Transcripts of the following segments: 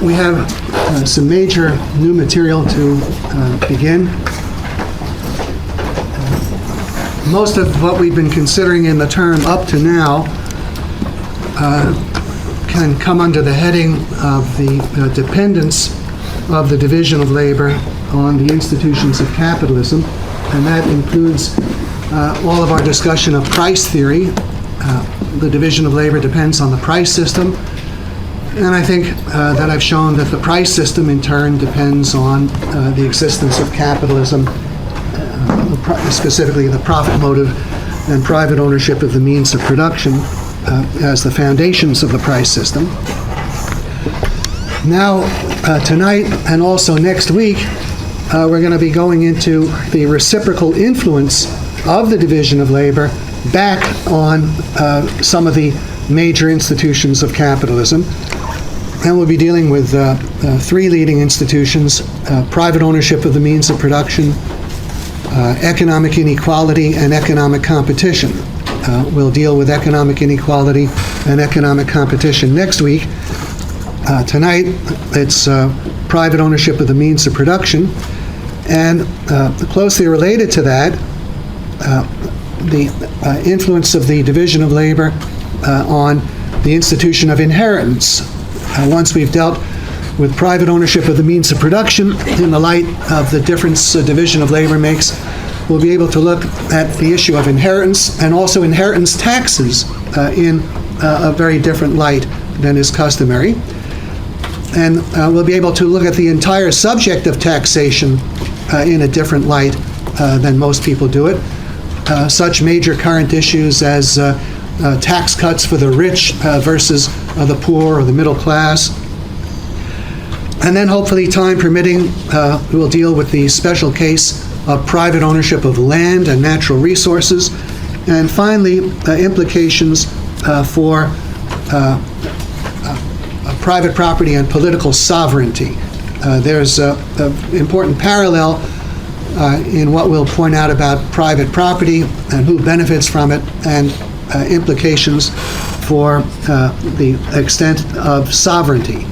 We have some major new material to begin. Most of what we've been considering in the term up to now can come under the heading of the dependence of the division of labor on the institutions of capitalism, and that includes all of our discussion of price theory. The division of labor depends on the price system, and I think that I've shown that the price system in turn depends on the existence of capitalism, specifically the profit motive and private ownership of the means of production as the foundations of the price system. Now, tonight and also next week, we're going to be going into the reciprocal influence of the division of labor back on some of the major institutions of capitalism. And we'll be dealing with three leading institutions: private ownership of the means of production, economic inequality, and economic competition. We'll deal with economic inequality and economic competition next week. Tonight, it's private ownership of the means of production. And closely related to that, the influence of the division of labor on the institution of inheritance. Once we've dealt with private ownership of the means of production in the light of the difference division of labor makes, we'll be able to look at the issue of inheritance and also inheritance taxes in a very different light than is customary. And we'll be able to look at the entire subject of taxation in a different light than most people do it. Such major current issues as tax cuts for the rich versus the poor or the middle class. And then hopefully, time permitting, we'll deal with the special case of private ownership of land and natural resources. And finally, implications for private property and political sovereignty. There's an important parallel in what we'll point out about private property and who benefits from it, and implications for the extent of sovereignty.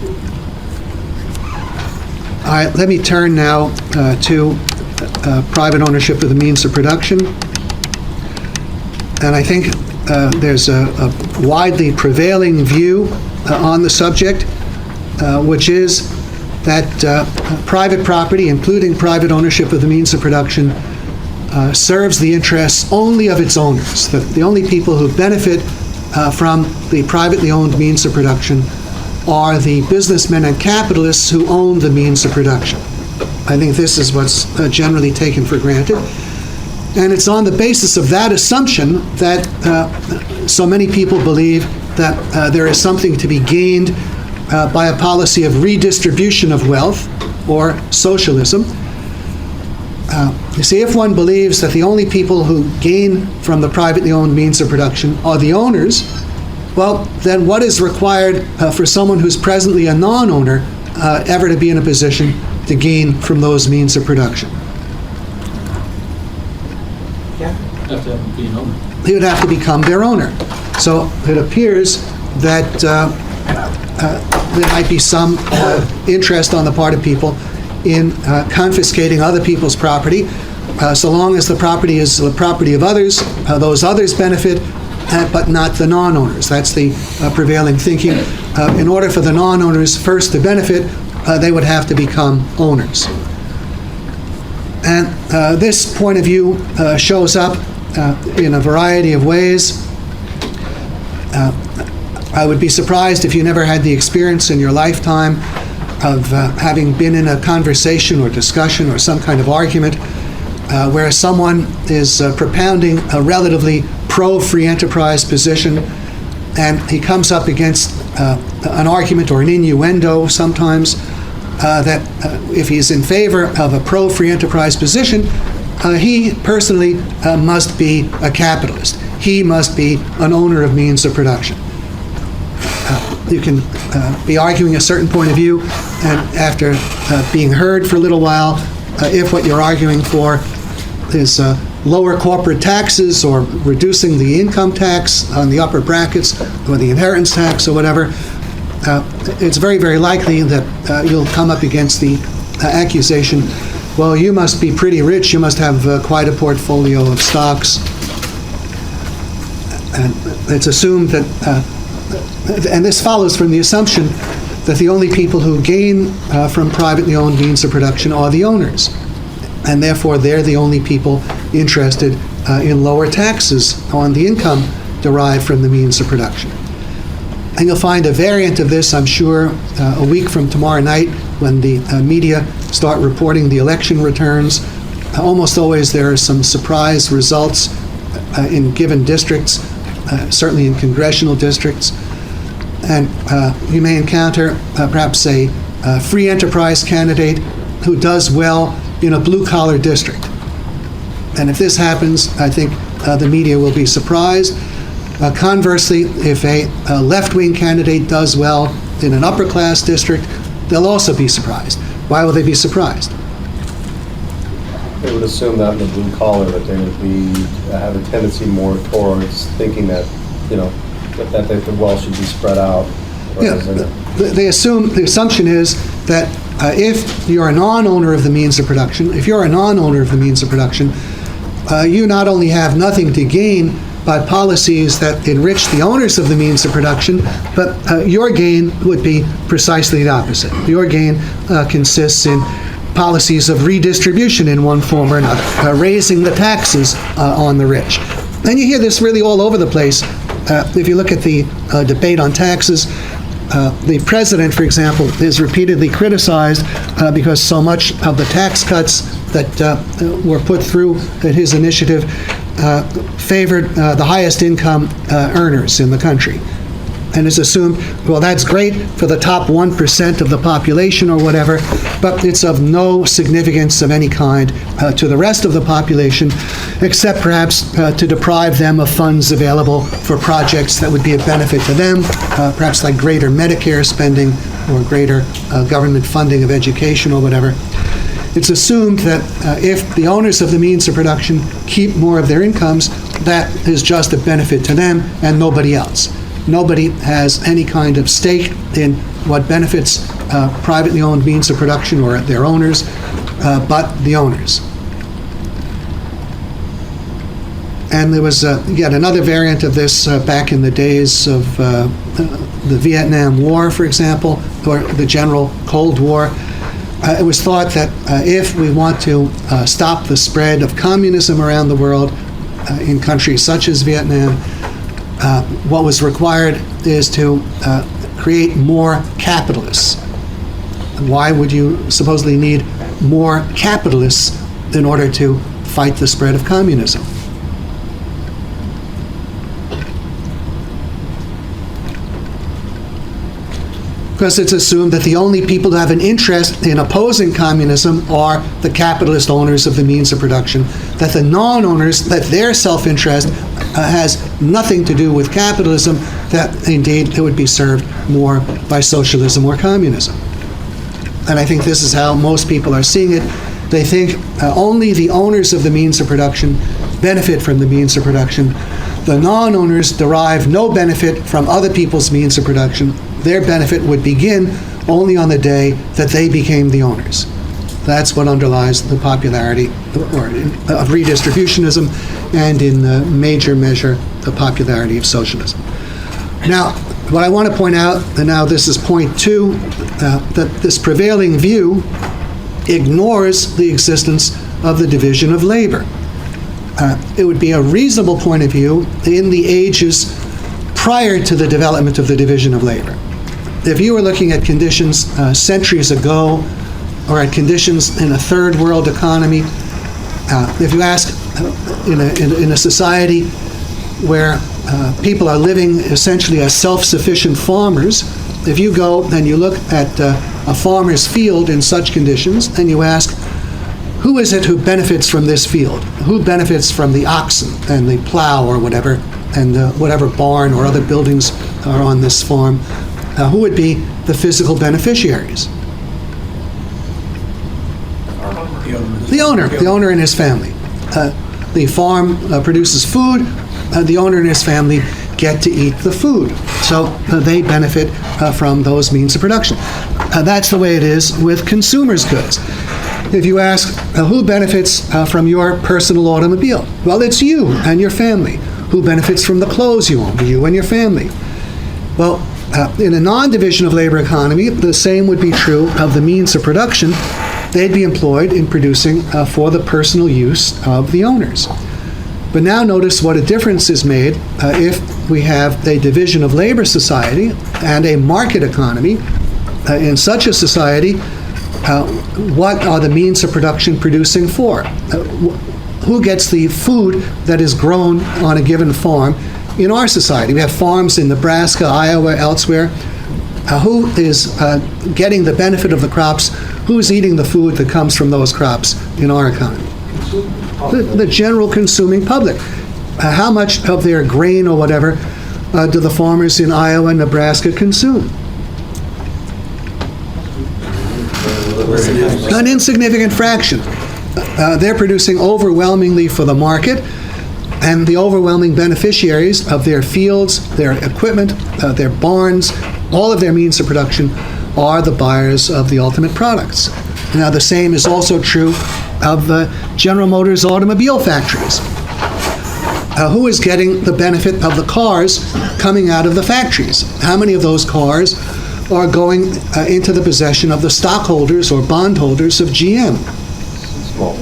All right, let me turn now to private ownership of the means of production. And I think there's a widely prevailing view on the subject, which is that private property, including private ownership of the means of production, serves the interests only of its owners. The only people who benefit from the privately owned means of production are the businessmen and capitalists who own the means of production. I think this is what's generally taken for granted. And it's on the basis of that assumption that so many people believe that there is something to be gained by a policy of redistribution of wealth, or socialism. You see, if one believes that the only people who gain from the privately owned means of production are the owners, well, then what is required for someone who's presently a non-owner ever to be in a position to gain from those means of production? Yeah. Have to be an owner. He would have to become their owner. So it appears that there might be some interest on the part of people in confiscating other people's property. So long as the property is the property of others, those others benefit, but not the non-owners. That's the prevailing thinking. In order for the non-owners first to benefit, they would have to become owners. And this point of view shows up in a variety of ways. I would be surprised if you never had the experience in your lifetime of having been in a conversation or discussion or some kind of argument where someone is propounding a relatively pro-free enterprise position, and he comes up against an argument or an innuendo sometimes that if he's in favor of a pro-free enterprise position, he personally must be a capitalist. He must be an owner of means of production. You can be arguing a certain point of view, and after being heard for a little while, if what you're arguing for is lower corporate taxes or reducing the income tax on the upper brackets or the inheritance tax or whatever, it's very, very likely that you'll come up against the accusation, well, you must be pretty rich, you must have quite a portfolio of stocks. And it's assumed that, and this follows from the assumption that the only people who gain from privately owned means of production are the owners. And therefore, they're the only people interested in lower taxes on the income derived from the means of production. And you'll find a variant of this, I'm sure, a week from tomorrow night when the media start reporting the election returns. Almost always there are some surprise results in given districts, certainly in congressional districts. And you may encounter perhaps a free enterprise candidate who does well in a blue-collar district. And if this happens, I think the media will be surprised. Conversely, if a left-wing candidate does well in an upper-class district, they'll also be surprised. Why will they be surprised? They would assume that in the blue collar that they would have a tendency more towards thinking that, that the wealth should be spread out. Yeah, the assumption is that if you're a non-owner of the means of production, you not only have nothing to gain by policies that enrich the owners of the means of production, but your gain would be precisely the opposite. Your gain consists in policies of redistribution in one form or another, raising the taxes on the rich. And you hear this really all over the place. If you look at the debate on taxes, the president, for example, is repeatedly criticized because so much of the tax cuts that were put through at his initiative favored the highest income earners in the country. And it's assumed, well, that's great for the top 1% of the population or whatever, but it's of no significance of any kind to the rest of the population, except perhaps to deprive them of funds available for projects that would be of benefit to them, perhaps like greater Medicare spending or greater government funding of education or whatever. It's assumed that if the owners of the means of production keep more of their incomes, that is just a benefit to them and nobody else. Nobody has any kind of stake in what benefits privately owned means of production or their owners, but the owners. And there was yet another variant of this back in the days of the Vietnam War, for example, or the general Cold War. It was thought that if we want to stop the spread of communism around the world in countries such as Vietnam, what was required is to create more capitalists. Why would you supposedly need more capitalists in order to fight the spread of communism? Because it's assumed that the only people who have an interest in opposing communism are the capitalist owners of the means of production, that the non-owners, that their self-interest has nothing to do with capitalism, that indeed it would be served more by socialism or communism. And I think this is how most people are seeing it. They think only the owners of the means of production benefit from the means of production. The non-owners derive no benefit from other people's means of production. Their benefit would begin only on the day that they became the owners. That's what underlies the popularity of redistributionism and in major measure the popularity of socialism. Now, what I want to point out, and now this is point 2, that this prevailing view ignores the existence of the division of labor. It would be a reasonable point of view in the ages prior to the development of the division of labor. If you were looking at conditions centuries ago, or at conditions in a third world economy, if you ask in a society where people are living essentially as self-sufficient farmers, if you go and you look at a farmer's field in such conditions, and you ask, who is it who benefits from this field? Who benefits from the oxen and the plow or whatever, and whatever barn or other buildings are on this farm? Who would be the physical beneficiaries? The owner and his family. The farm produces food. The owner and his family get to eat the food. So they benefit from those means of production. That's the way it is with consumers' goods. If you ask who benefits from your personal automobile, well, it's you and your family. Who benefits from the clothes you own? You and your family. Well, in a non-division of labor economy, the same would be true of the means of production. They'd be employed in producing for the personal use of the owners. But now notice what a difference is made if we have a division of labor society and a market economy. In such a society, what are the means of production producing for? Who gets the food that is grown on a given farm in our society? We have farms in Nebraska, Iowa, elsewhere. Who is getting the benefit of the crops? Who's eating the food that comes from those crops in our economy? The general consuming public. How much of their grain or whatever do the farmers in Iowa and Nebraska consume? An insignificant fraction. They're producing overwhelmingly for the market, and the overwhelming beneficiaries of their fields, their equipment, their barns, all of their means of production are the buyers of the ultimate products. Now, the same is also true of General Motors automobile factories. Who is getting the benefit of the cars coming out of the factories? How many of those cars are going into the possession of the stockholders or bondholders of GM? Small,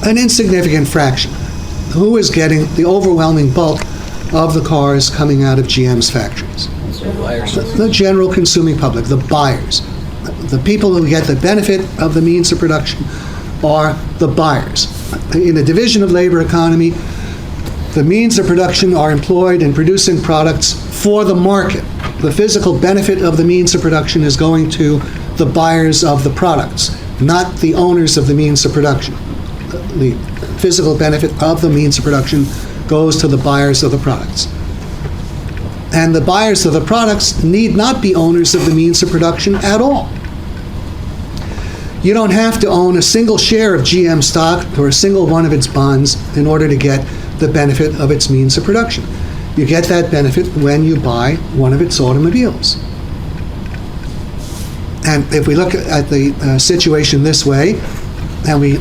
An insignificant fraction. Who is getting the overwhelming bulk of the cars coming out of GM's factories? The general consuming public, the buyers. The people who get the benefit of the means of production are the buyers. In a division of labor economy, the means of production are employed in producing products for the market. The physical benefit of the means of production is going to the buyers of the products, not the owners of the means of production. The physical benefit of the means of production goes to the buyers of the products. And the buyers of the products need not be owners of the means of production at all. You don't have to own a single share of GM stock or a single one of its bonds in order to get the benefit of its means of production. You get that benefit when you buy one of its automobiles. And if we look at the situation this way, and we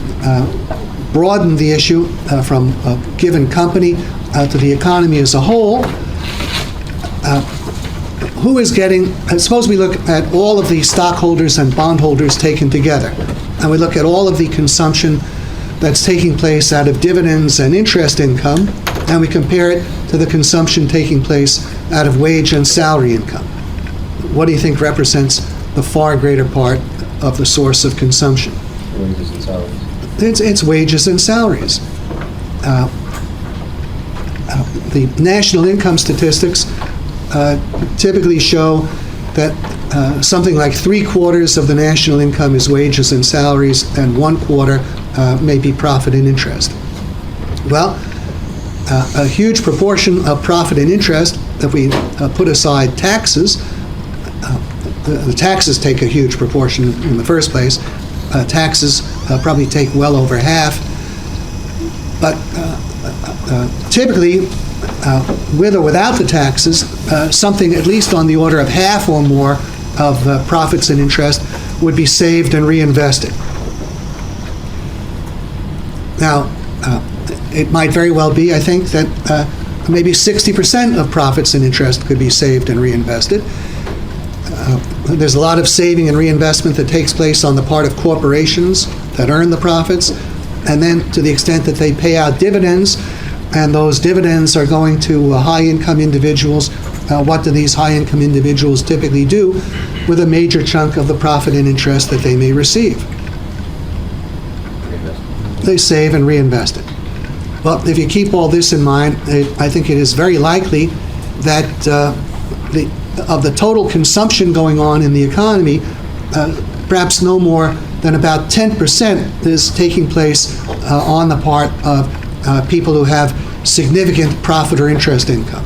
broaden the issue from a given company to the economy as a whole, who is getting, suppose we look at all of the stockholders and bondholders taken together, and we look at all of the consumption that's taking place out of dividends and interest income, and we compare it to the consumption taking place out of wage and salary income. What do you think represents the far greater part of the source of consumption? wages and salaries. It's wages and salaries. The national income statistics typically show that something like 3/4 of the national income is wages and salaries, and 1/4 may be profit and interest. Well, a huge proportion of profit and interest, if we put aside taxes, the taxes take a huge proportion in the first place. Taxes probably take well over half. But typically, with or without the taxes, something at least on the order of half or more of profits and interest would be saved and reinvested. Now, it might very well be, I think, that maybe 60% of profits and interest could be saved and reinvested. There's a lot of saving and reinvestment that takes place on the part of corporations that earn the profits, and then to the extent that they pay out dividends, and those dividends are going to high-income individuals. What do these high-income individuals typically do with a major chunk of the profit and interest that they may receive? They save and reinvest it. Well, if you keep all this in mind, I think it is very likely that of the total consumption going on in the economy, perhaps no more than about 10% is taking place on the part of people who have significant profit or interest income.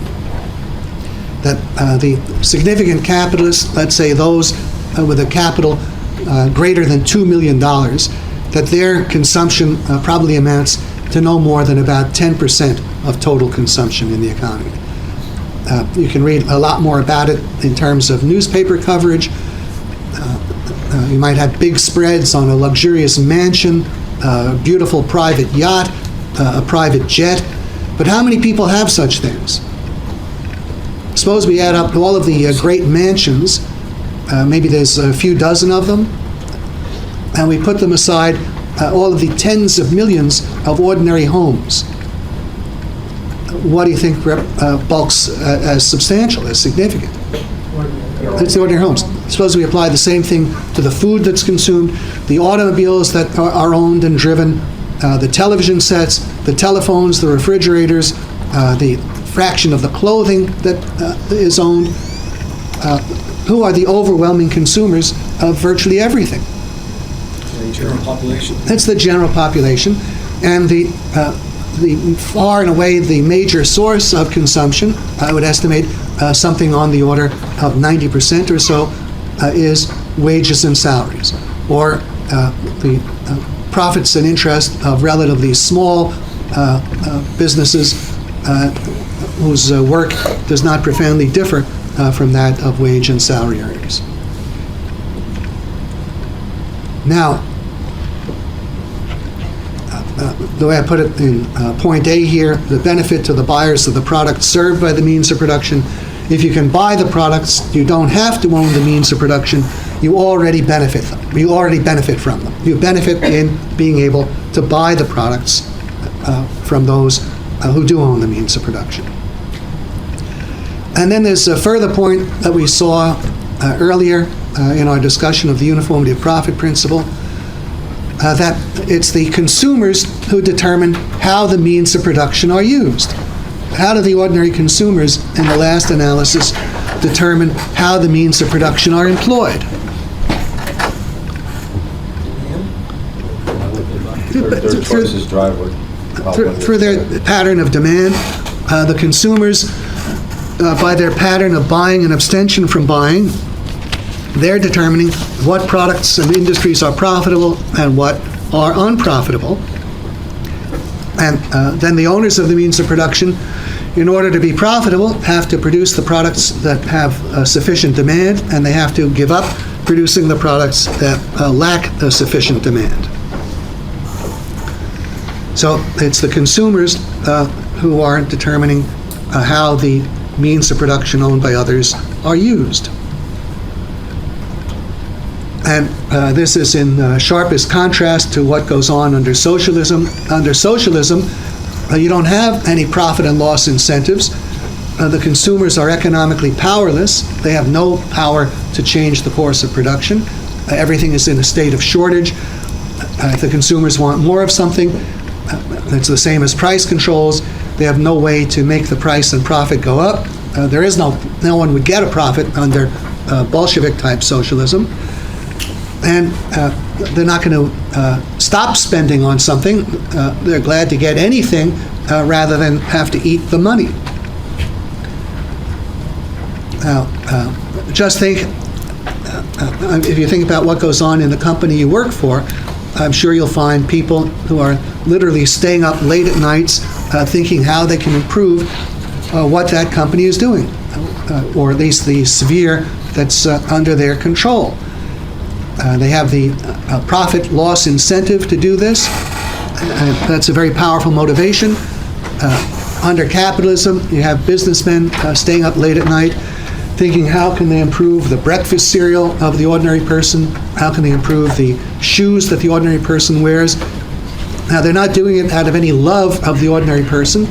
That the significant capitalists, let's say those with a capital greater than $2 million, that their consumption probably amounts to no more than about 10% of total consumption in the economy. You can read a lot more about it in terms of newspaper coverage. You might have big spreads on a luxurious mansion, a beautiful private yacht, a private jet. But how many people have such things? Suppose we add up all of the great mansions, maybe there's a few dozen of them, and we put them aside all of the tens of millions of ordinary homes. What do you think bulks as substantial, as significant? It's the ordinary homes. Suppose we apply the same thing to the food that's consumed, the automobiles that are owned and driven, the television sets, the telephones, the refrigerators, the fraction of the clothing that is owned. Who are the overwhelming consumers of virtually everything? The general population. That's the general population. And the far and away the major source of consumption, I would estimate something on the order of 90% or so, is wages and salaries, or the profits and interest of relatively small businesses whose work does not profoundly differ from that of wage and salary earners. Now, the way I put it in point A here, the benefit to the buyers of the product served by the means of production. If you can buy the products, you don't have to own the means of production. You already benefit them. You already benefit from them. You benefit in being able to buy the products from those who do own the means of production. And then there's a further point that we saw earlier in our discussion of the uniformity of profit principle, that it's the consumers who determine how the means of production are used. How do the ordinary consumers, in the last analysis, determine how the means of production are employed? Their choices drive what. Through their pattern of demand. The consumers, by their pattern of buying and abstention from buying, they're determining what products and industries are profitable and what are unprofitable. And then the owners of the means of production, in order to be profitable, have to produce the products that have sufficient demand, and they have to give up producing the products that lack sufficient demand. So it's the consumers who are determining how the means of production owned by others are used. And this is in sharpest contrast to what goes on under socialism. Under socialism, you don't have any profit and loss incentives. The consumers are economically powerless. They have no power to change the course of production. Everything is in a state of shortage. If the consumers want more of something, it's the same as price controls. They have no way to make the price and profit go up. There is no one would get a profit under Bolshevik-type socialism. And they're not going to stop spending on something. They're glad to get anything rather than have to eat the money. Now, just think, if you think about what goes on in the company you work for, I'm sure you'll find people who are literally staying up late at nights thinking how they can improve what that company is doing, or at least the sphere that's under their control. They have the profit loss incentive to do this. That's a very powerful motivation. Under capitalism, you have businessmen staying up late at night thinking how can they improve the breakfast cereal of the ordinary person, how can they improve the shoes that the ordinary person wears. Now, they're not doing it out of any love of the ordinary person.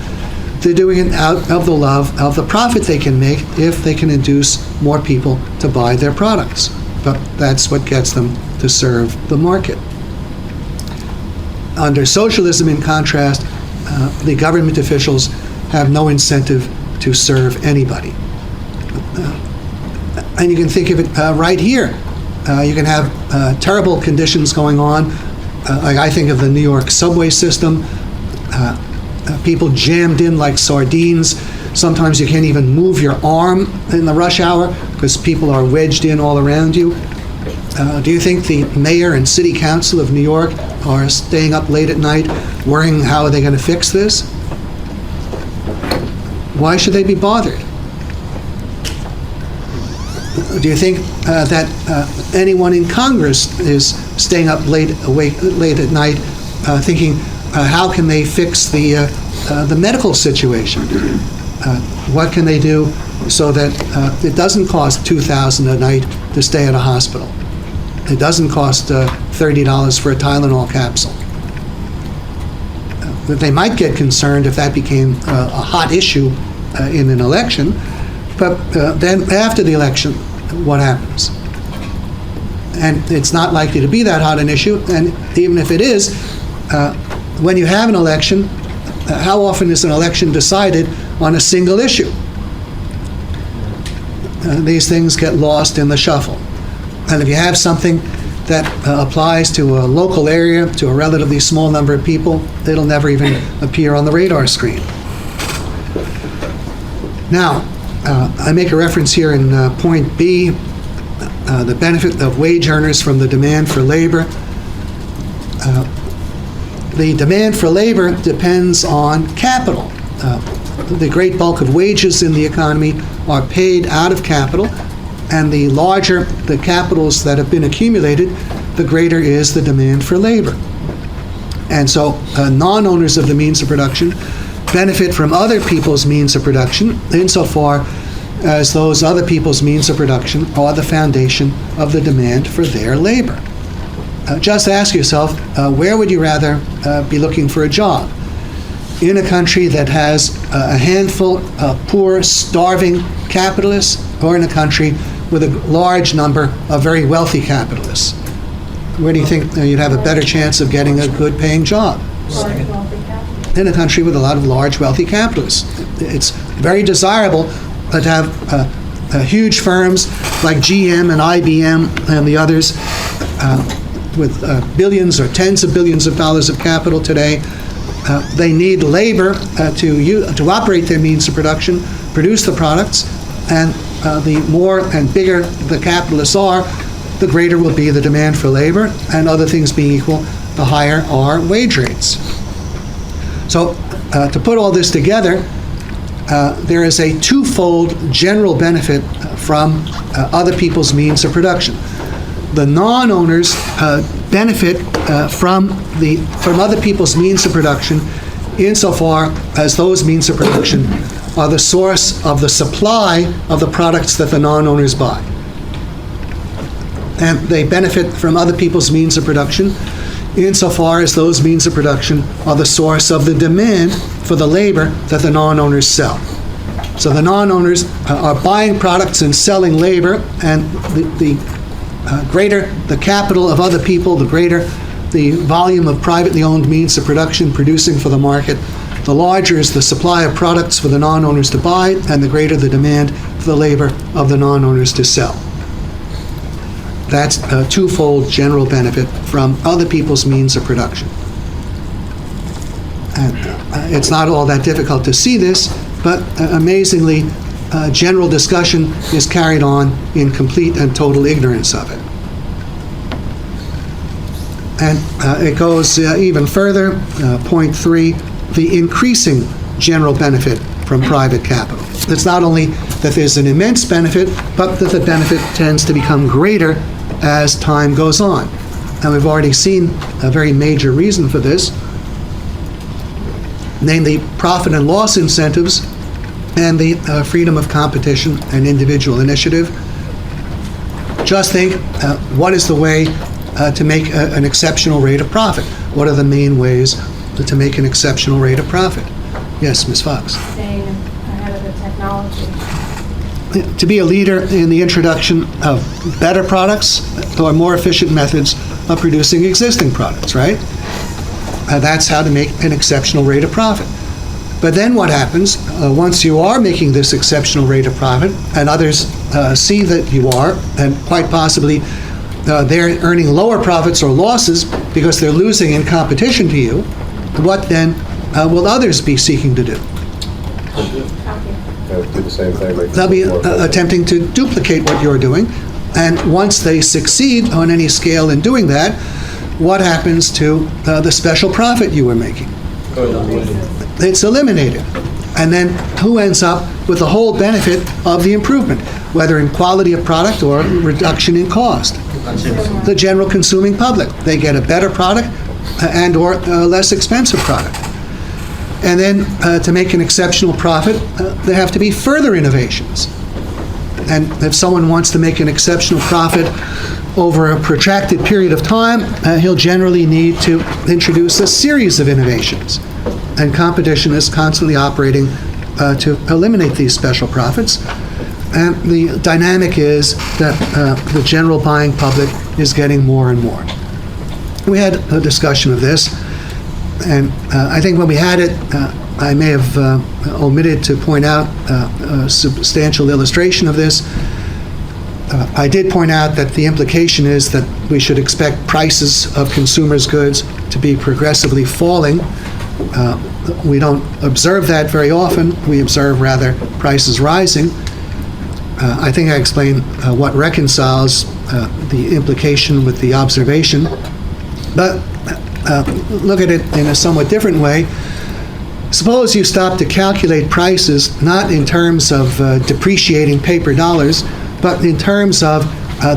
They're doing it out of the love of the profit they can make if they can induce more people to buy their products. But that's what gets them to serve the market. Under socialism, in contrast, the government officials have no incentive to serve anybody. And you can think of it right here. You can have terrible conditions going on. Like I think of the New York subway system. People jammed in like sardines. Sometimes you can't even move your arm in the rush hour because people are wedged in all around you. Do you think the mayor and city council of New York are staying up late at night worrying how are they going to fix this? Why should they be bothered? Do you think that anyone in Congress is staying up late at night thinking, how can they fix the medical situation? What can they do so that it doesn't cost $2,000 a night to stay at a hospital? It doesn't cost $30 for a Tylenol capsule. They might get concerned if that became a hot issue in an election, but then after the election, what happens? And it's not likely to be that hot an issue, and even if it is, when you have an election, how often is an election decided on a single issue? These things get lost in the shuffle. And if you have something that applies to a local area, to a relatively small number of people, it'll never even appear on the radar screen. Now, I make a reference here in point B, the benefit of wage earners from the demand for labor. The demand for labor depends on capital. The great bulk of wages in the economy are paid out of capital, and the larger the capitals that have been accumulated, the greater is the demand for labor. And so non-owners of the means of production benefit from other people's means of production insofar as those other people's means of production are the foundation of the demand for their labor. Just ask yourself, where would you rather be looking for a job? In a country that has a handful of poor, starving capitalists, or in a country with a large number of very wealthy capitalists? Where do you think you'd have a better chance of getting a good paying job? In a country with a lot of large, wealthy capitalists. It's very desirable to have huge firms like GM and IBM and the others with billions or tens of billions of dollars of capital today. They need labor to operate their means of production, produce the products, and the more and bigger the capitalists are, the greater will be the demand for labor, and other things being equal, the higher are wage rates. So to put all this together, there is a twofold general benefit from other people's means of production. The non-owners benefit from other people's means of production insofar as those means of production are the source of the supply of the products that the non-owners buy. And they benefit from other people's means of production insofar as those means of production are the source of the demand for the labor that the non-owners sell. So the non-owners are buying products and selling labor, and the greater the capital of other people, the greater the volume of privately owned means of production producing for the market, the larger is the supply of products for the non-owners to buy, and the greater the demand for the labor of the non-owners to sell. That's a twofold general benefit from other people's means of production. And it's not all that difficult to see this, but amazingly, general discussion is carried on in complete and total ignorance of it. And it goes even further, point 3, the increasing general benefit from private capital. It's not only that there's an immense benefit, but that the benefit tends to become greater as time goes on. And we've already seen a very major reason for this, namely profit and loss incentives and the freedom of competition and individual initiative. Just think, what is the way to make an exceptional rate of profit? What are the main ways to make an exceptional rate of profit? Yes, Ms. Fox. Staying ahead of the technology. To be a leader in the introduction of better products or more efficient methods of producing existing products, right? That's how to make an exceptional rate of profit. But then what happens, once you are making this exceptional rate of profit, and others see that you are, and quite possibly they're earning lower profits or losses because they're losing in competition to you, what then will others be seeking to do? Do the same thing. They'll be attempting to duplicate what you're doing, and once they succeed on any scale in doing that, what happens to the special profit you were making? It's eliminated. And then who ends up with the whole benefit of the improvement, whether in quality of product or reduction in cost. The general consuming public, they get a better product and or a less expensive product. And then to make an exceptional profit, there have to be further innovations. And if someone wants to make an exceptional profit over a protracted period of time, he'll generally need to introduce a series of innovations. And competition is constantly operating to eliminate these special profits. And the dynamic is that the general buying public is getting more and more. We had a discussion of this, and I think when we had it, I may have omitted to point out a substantial illustration of this. I did point out that the implication is that we should expect prices of consumers' goods to be progressively falling. We don't observe that very often. We observe, rather, prices rising. I think I explained what reconciles the implication with the observation. But look at it in a somewhat different way. Suppose you stop to calculate prices not in terms of depreciating paper dollars, but in terms of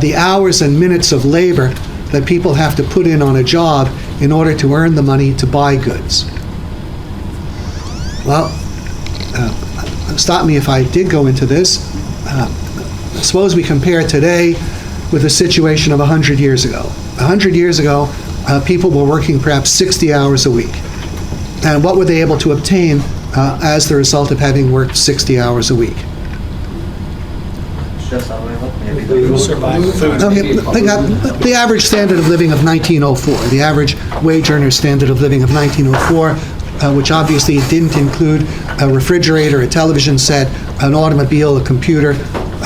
the hours and minutes of labor that people have to put in on a job in order to earn the money to buy goods. Well, stop me if I did go into this. Suppose we compare today with the situation of 100 years ago. 100 years ago, people were working perhaps 60 hours a week. And what were they able to obtain as the result of having worked 60 hours a week? The average standard of living of 1904, the average wage earner standard of living of 1904, which obviously didn't include a refrigerator, a television set, an automobile, a computer.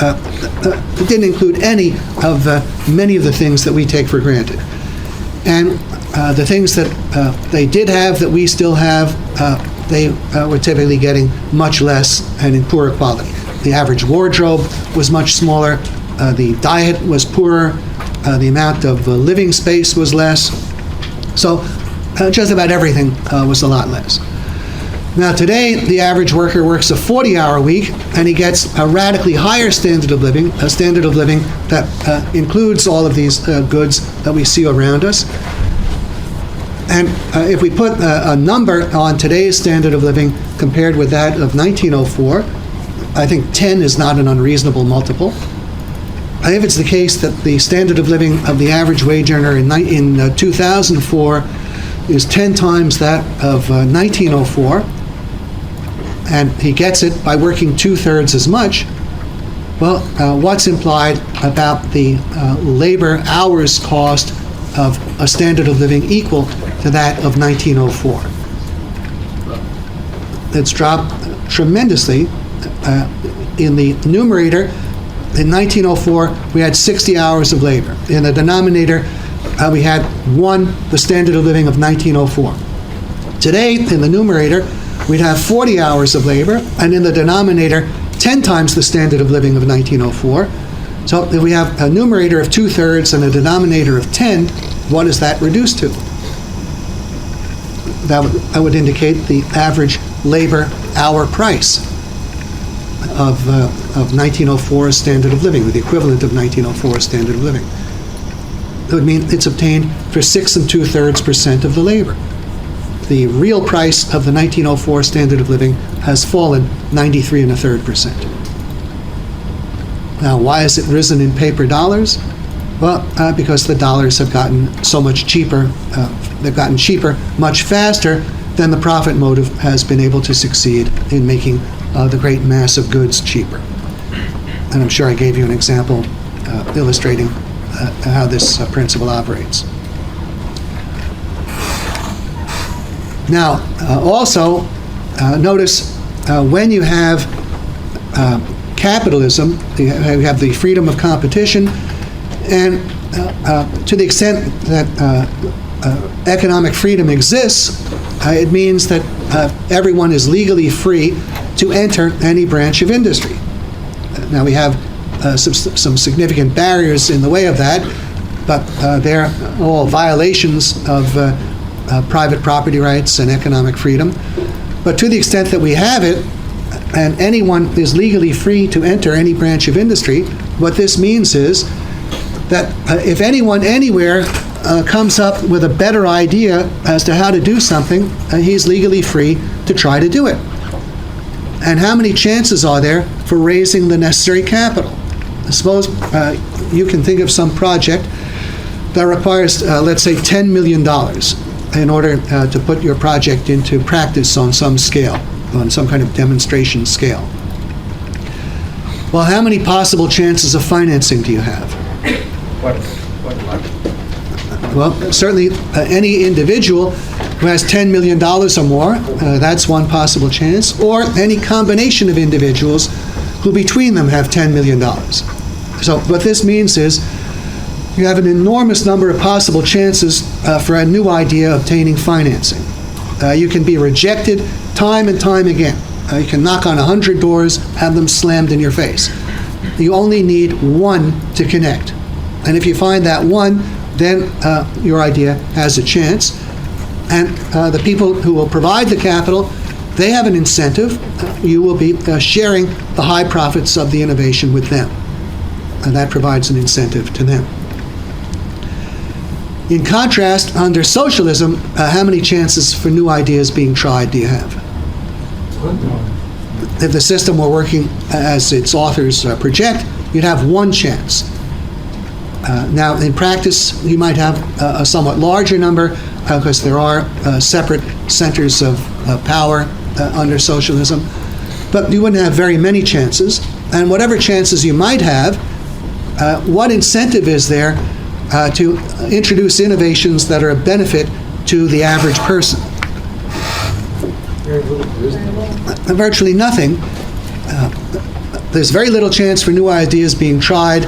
It didn't include any of many of the things that we take for granted. And the things that they did have that we still have, they were typically getting much less and in poorer quality. The average wardrobe was much smaller, the diet was poorer, the amount of living space was less. So just about everything was a lot less. Now today, the average worker works a 40-hour week, and he gets a radically higher standard of living, a standard of living that includes all of these goods that we see around us. And if we put a number on today's standard of living compared with that of 1904, I think 10 is not an unreasonable multiple. If it's the case that the standard of living of the average wage earner in 2004 is 10 times that of 1904, and he gets it by working 2/3 as much, well, what's implied about the labor hours cost of a standard of living equal to that of 1904? It's dropped tremendously. In the numerator, in 1904, we had 60 hours of labor. In the denominator, we had the standard of living of 1904. Today, in the numerator, we'd have 40 hours of labor, and in the denominator, 10 times the standard of living of 1904. So if we have a numerator of 2/3 and a denominator of 10, what is that reduced to? That would indicate the average labor hour price of 1904 standard of living, or the equivalent of 1904 standard of living. It would mean it's obtained for 6 2/3% of the labor. The real price of the 1904 standard of living has fallen 93 1/3%. Now, why has it risen in paper dollars? Well, because the dollars have gotten so much cheaper. They've gotten cheaper much faster than the profit motive has been able to succeed in making the great mass of goods cheaper. And I'm sure I gave you an example illustrating how this principle operates. Now, also, notice when you have capitalism, you have the freedom of competition, and to the extent that economic freedom exists, it means that everyone is legally free to enter any branch of industry. Now, we have some significant barriers in the way of that, but they're all violations of private property rights and economic freedom. But to the extent that we have it, and anyone is legally free to enter any branch of industry. What this means is that if anyone anywhere comes up with a better idea as to how to do something, he's legally free to try to do it. And how many chances are there for raising the necessary capital? Suppose you can think of some project that requires, let's say, $10 million in order to put your project into practice on some scale, on some kind of demonstration scale. Well, how many possible chances of financing do you have? What luck? Well, certainly any individual who has $10 million or more, that's one possible chance, or any combination of individuals who between them have $10 million. So what this means is you have an enormous number of possible chances for a new idea obtaining financing. You can be rejected time and time again. You can knock on 100 doors, have them slammed in your face. You only need one to connect. And if you find that one, then your idea has a chance. And the people who will provide the capital, they have an incentive. You will be sharing the high profits of the innovation with them. And that provides an incentive to them. In contrast, under socialism, how many chances for new ideas being tried do you have? If the system were working as its authors project, you'd have one chance. Now, in practice, you might have a somewhat larger number because there are separate centers of power under socialism, but you wouldn't have very many chances. And whatever chances you might have, what incentive is there to introduce innovations that are a benefit to the average person? Very little, isn't it? Virtually nothing. There's very little chance for new ideas being tried.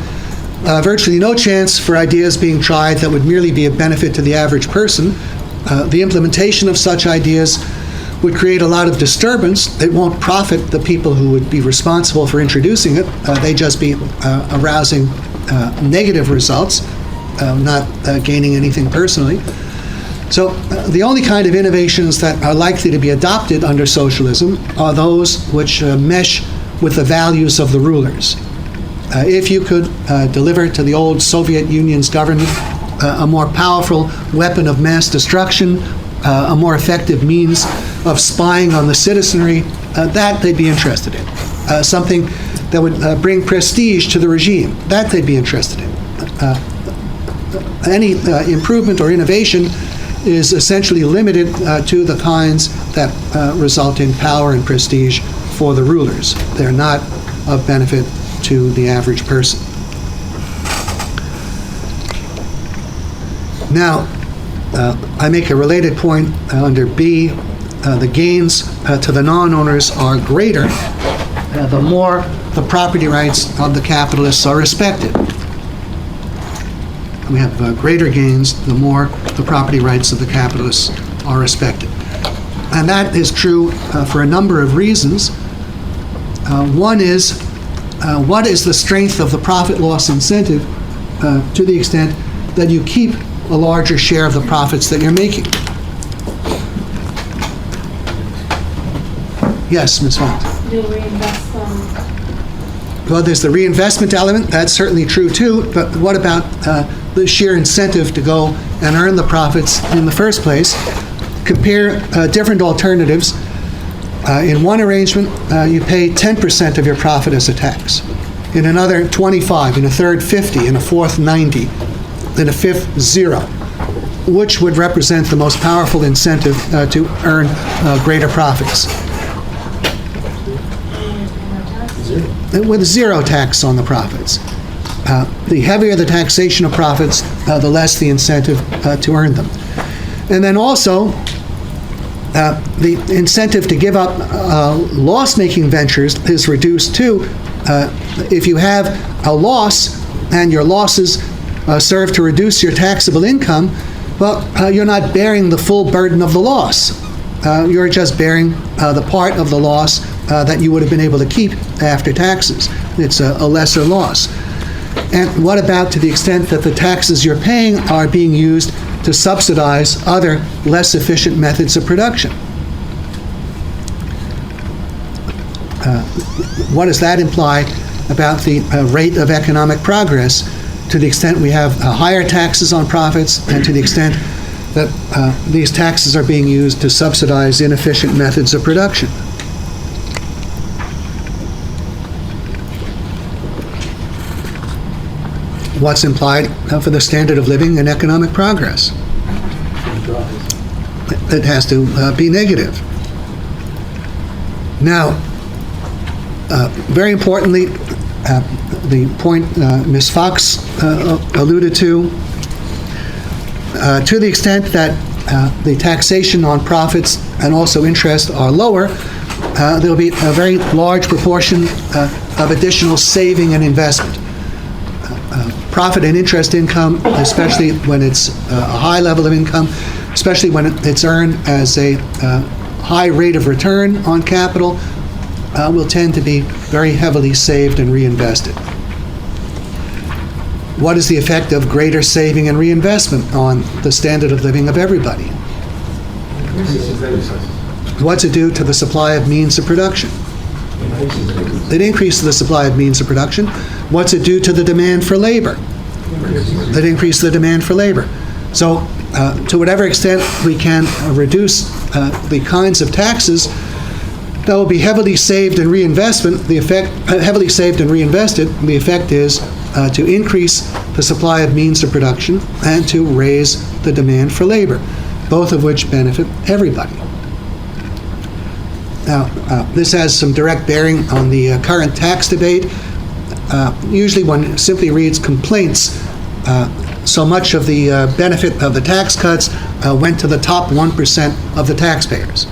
Virtually no chance for ideas being tried that would merely be a benefit to the average person. The implementation of such ideas would create a lot of disturbance. It won't profit the people who would be responsible for introducing it. They'd just be arousing negative results, not gaining anything personally. So the only kind of innovations that are likely to be adopted under socialism are those which mesh with the values of the rulers. If you could deliver to the old Soviet Union's government a more powerful weapon of mass destruction, a more effective means of spying on the citizenry, that they'd be interested in. Something that would bring prestige to the regime, that they'd be interested in. Any improvement or innovation is essentially limited to the kinds that result in power and prestige for the rulers. They're not of benefit to the average person. Now, I make a related point under B. The gains to the non-owners are greater the more the property rights of the capitalists are respected. We have greater gains the more the property rights of the capitalists are respected. And that is true for a number of reasons. One is, what is the strength of the profit-loss incentive to the extent that you keep a larger share of the profits that you're making? Yes, Ms. Font. You'll reinvest them. Well, there's the reinvestment element. That's certainly true, too. But what about the sheer incentive to go and earn the profits in the first place? Compare different alternatives. In one arrangement, you pay 10% of your profit as a tax. In another, 25. In a third, 50. In a fourth, 90. In a fifth, 0. Which would represent the most powerful incentive to earn greater profits? With 0 tax on the profits. The heavier the taxation of profits, the less the incentive to earn them. And then also, the incentive to give up loss-making ventures is reduced too. If you have a loss and your losses serve to reduce your taxable income, well, you're not bearing the full burden of the loss. You're just bearing the part of the loss that you would have been able to keep after taxes. It's a lesser loss. And what about to the extent that the taxes you're paying are being used to subsidize other less efficient methods of production? what does that imply about the rate of economic progress to the extent we have higher taxes on profits and to the extent that these taxes are being used to subsidize inefficient methods of production? What's implied for the standard of living and economic progress? It has to be negative. Now, very importantly, the point Ms. Fox alluded to the extent that the taxation on profits and also interest are lower, there will be a very large proportion of additional saving and investment. Profit and interest income, especially when it's a high level of income, especially when it's earned as a high rate of return on capital, will tend to be very heavily saved and reinvested. What is the effect of greater saving and reinvestment on the standard of living of everybody? What's it do to the supply of means of production? It increases the supply of means of production. What's it do to the demand for labor? It increases the demand for labor. So, to whatever extent we can reduce the kinds of taxes that will be heavily saved and reinvested, the effect is to increase the supply of means of production and to raise the demand for labor, both of which benefit everybody. Now, this has some direct bearing on the current tax debate. Usually one simply reads complaints. So much of the benefit of the tax cuts went to the top 1% of the taxpayers.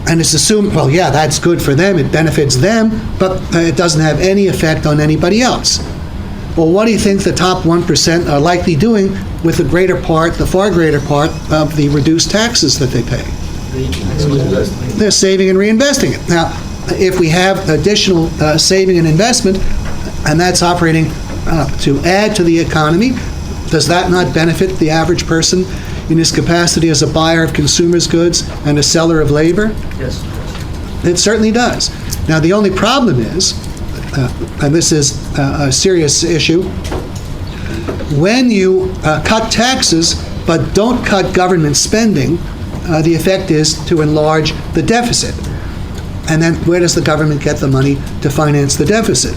And it's assumed, well, yeah, that's good for them, it benefits them, but it doesn't have any effect on anybody else. Well, what do you think the top 1% are likely doing with the far greater part of the reduced taxes that they pay? They're saving and reinvesting it. Now, if we have additional saving and investment, and that's operating to add to the economy, does that not benefit the average person in his capacity as a buyer of consumers' goods and a seller of labor? Yes. It certainly does. Now, the only problem is, and this is a serious issue, when you cut taxes but don't cut government spending, the effect is to enlarge the deficit. And then where does the government get the money to finance the deficit?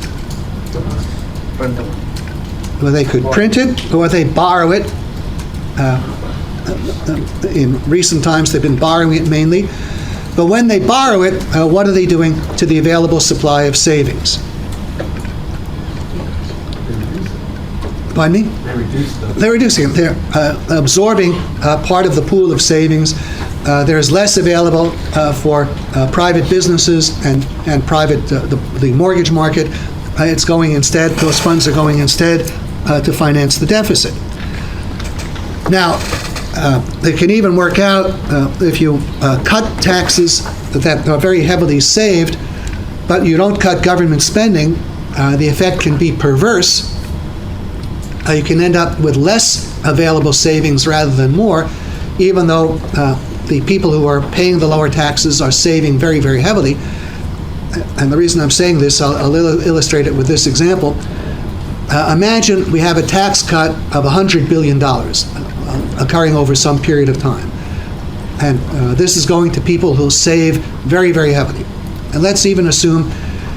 Well, they could print it or they borrow it. In recent times, they've been borrowing it mainly. But when they borrow it, what are they doing to the available supply of savings? Pardon me? They're reducing it. They're absorbing part of the pool of savings. There's less available for private businesses and private the mortgage market. It's going instead, those funds are going instead to finance the deficit. Now, it can even work out if you cut taxes that are very heavily saved, but you don't cut government spending, the effect can be perverse. You can end up with less available savings rather than more, even though the people who are paying the lower taxes are saving very, very heavily. And the reason I'm saying this, I'll illustrate it with this example. Imagine we have a tax cut of $100 billion occurring over some period of time. And this is going to people who save very, very heavily. And let's even assume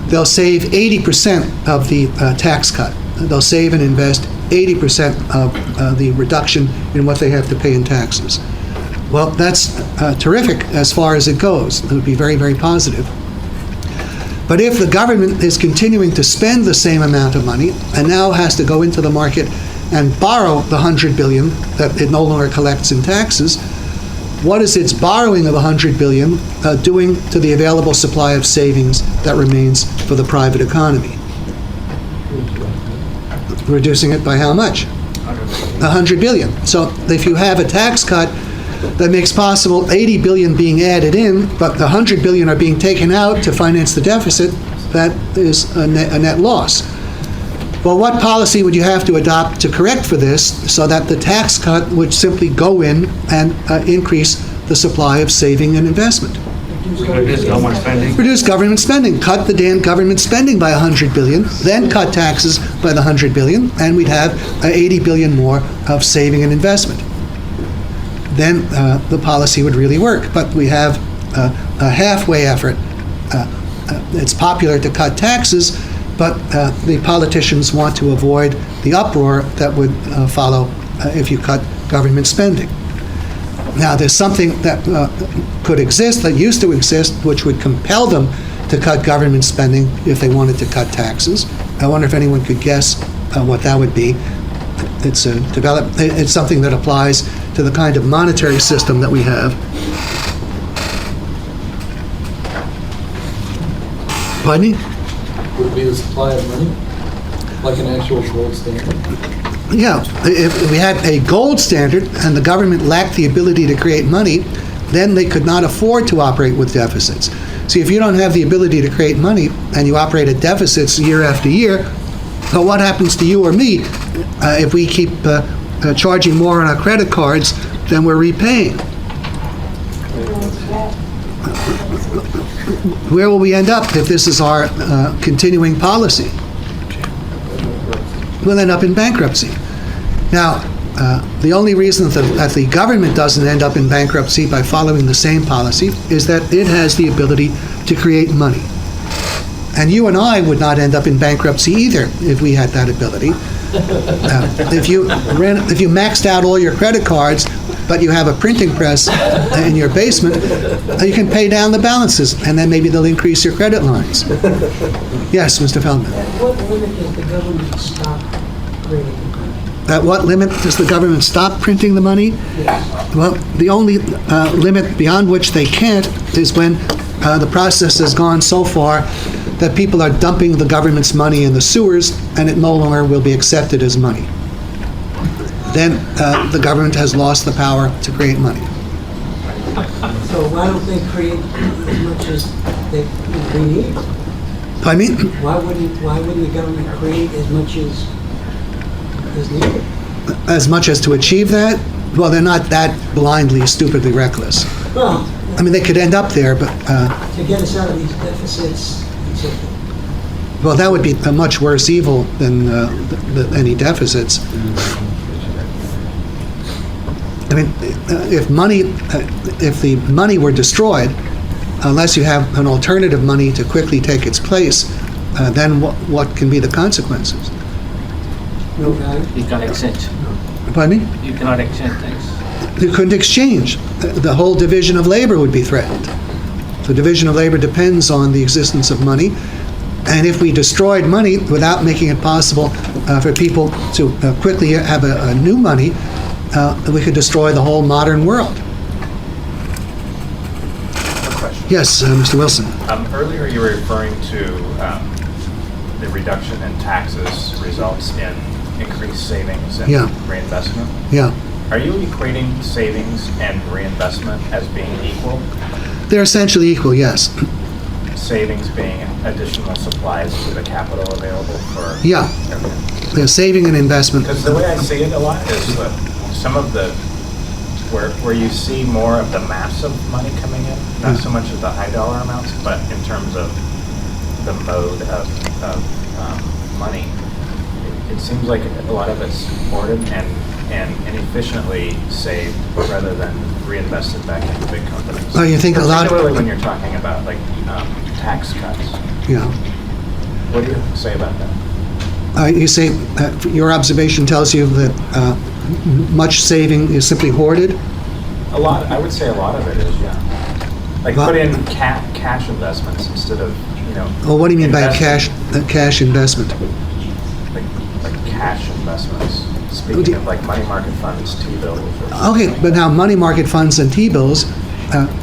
they'll save 80% of the tax cut. They'll save and invest 80% of the reduction in what they have to pay in taxes. Well, that's terrific as far as it goes. It would be very, very positive. But if the government is continuing to spend the same amount of money and now has to go into the market and borrow the $100 billion that it no longer collects in taxes, what is its borrowing of $100 billion doing to the available supply of savings that remains for the private economy? Reducing it by how much? $100 billion. So if you have a tax cut that makes possible $80 billion being added in, but the $100 billion are being taken out to finance the deficit, that is a net loss. Well, what policy would you have to adopt to correct for this so that the tax cut would simply go in and increase the supply of saving and investment? Reduce government spending. Reduce government spending, cut the damn government spending by $100 billion, then cut taxes by the $100 billion, and we'd have $80 billion more of saving and investment. Then the policy would really work. But we have a halfway effort. It's popular to cut taxes, but the politicians want to avoid the uproar that would follow if you cut government spending. Now, there's something that could exist, that used to exist, which would compel them to cut government spending if they wanted to cut taxes. I wonder if anyone could guess what that would be. It's something that applies to the kind of monetary system that we have. Pardon me? Would it be the supply of money, like an actual gold standard? Yeah, if we had a gold standard and the government lacked the ability to create money, then they could not afford to operate with deficits. See, if you don't have the ability to create money and you operate at deficits year after year, well, what happens to you or me if we keep charging more on our credit cards than we're repaying? Where will we end up if this is our continuing policy? We'll end up in bankruptcy. Now, the only reason that the government doesn't end up in bankruptcy by following the same policy is that it has the ability to create money. And you and I would not end up in bankruptcy either if we had that ability. If you maxed out all your credit cards, but you have a printing press in your basement, you can pay down the balances, and then maybe they'll increase your credit lines. Yes, Mr. Feldman. At what limit does the government stop creating money? At what limit does the government stop printing the money? Yes. Well, the only limit beyond which they can't is when the process has gone so far that people are dumping the government's money in the sewers, and it no longer will be accepted as money. Then the government has lost the power to create money. So why don't they create as much as we need? Pardon me? Why wouldn't the government create as much as needed? As much as to achieve that? Well, they're not that blindly, stupidly reckless. Well, I mean, they could end up there, but, to get us out of these deficits, etc. well, that would be a much worse evil than any deficits. I mean, if the money were destroyed, unless you have an alternative money to quickly take its place, then what can be the consequences? No value. You can exchange. Pardon me? You cannot exchange things. You couldn't exchange. The whole division of labor would be threatened. The division of labor depends on the existence of money, and if we destroyed money without making it possible for people to quickly have a new money, we could destroy the whole modern world. Question. Yes, Mr. Wilson. Earlier you were referring to the reduction in taxes results in increased savings and Yeah. reinvestment. Yeah. Are you equating savings and reinvestment as being equal? They're essentially equal, yes. Savings being additional supplies to the capital available for Yeah. everything? They're saving and investment. Because the way I see it a lot is that some of the, where you see more of the mass of money coming in, not so much of the high dollar amounts, but in terms of the mode of money. It seems like a lot of it's hoarded and inefficiently saved rather than reinvested back into big companies. Oh, you think a lot- Particularly when you're talking about like tax cuts. Yeah. What do you say about that? You say your observation tells you that much saving is simply hoarded? A lot, I would say a lot of it is, yeah. Like Well- put in cash investments instead of, Well, what do you mean by investing. cash investment? Like cash investments. Speaking of like money market funds, T-bills. or- Okay, but now money market funds and T-bills,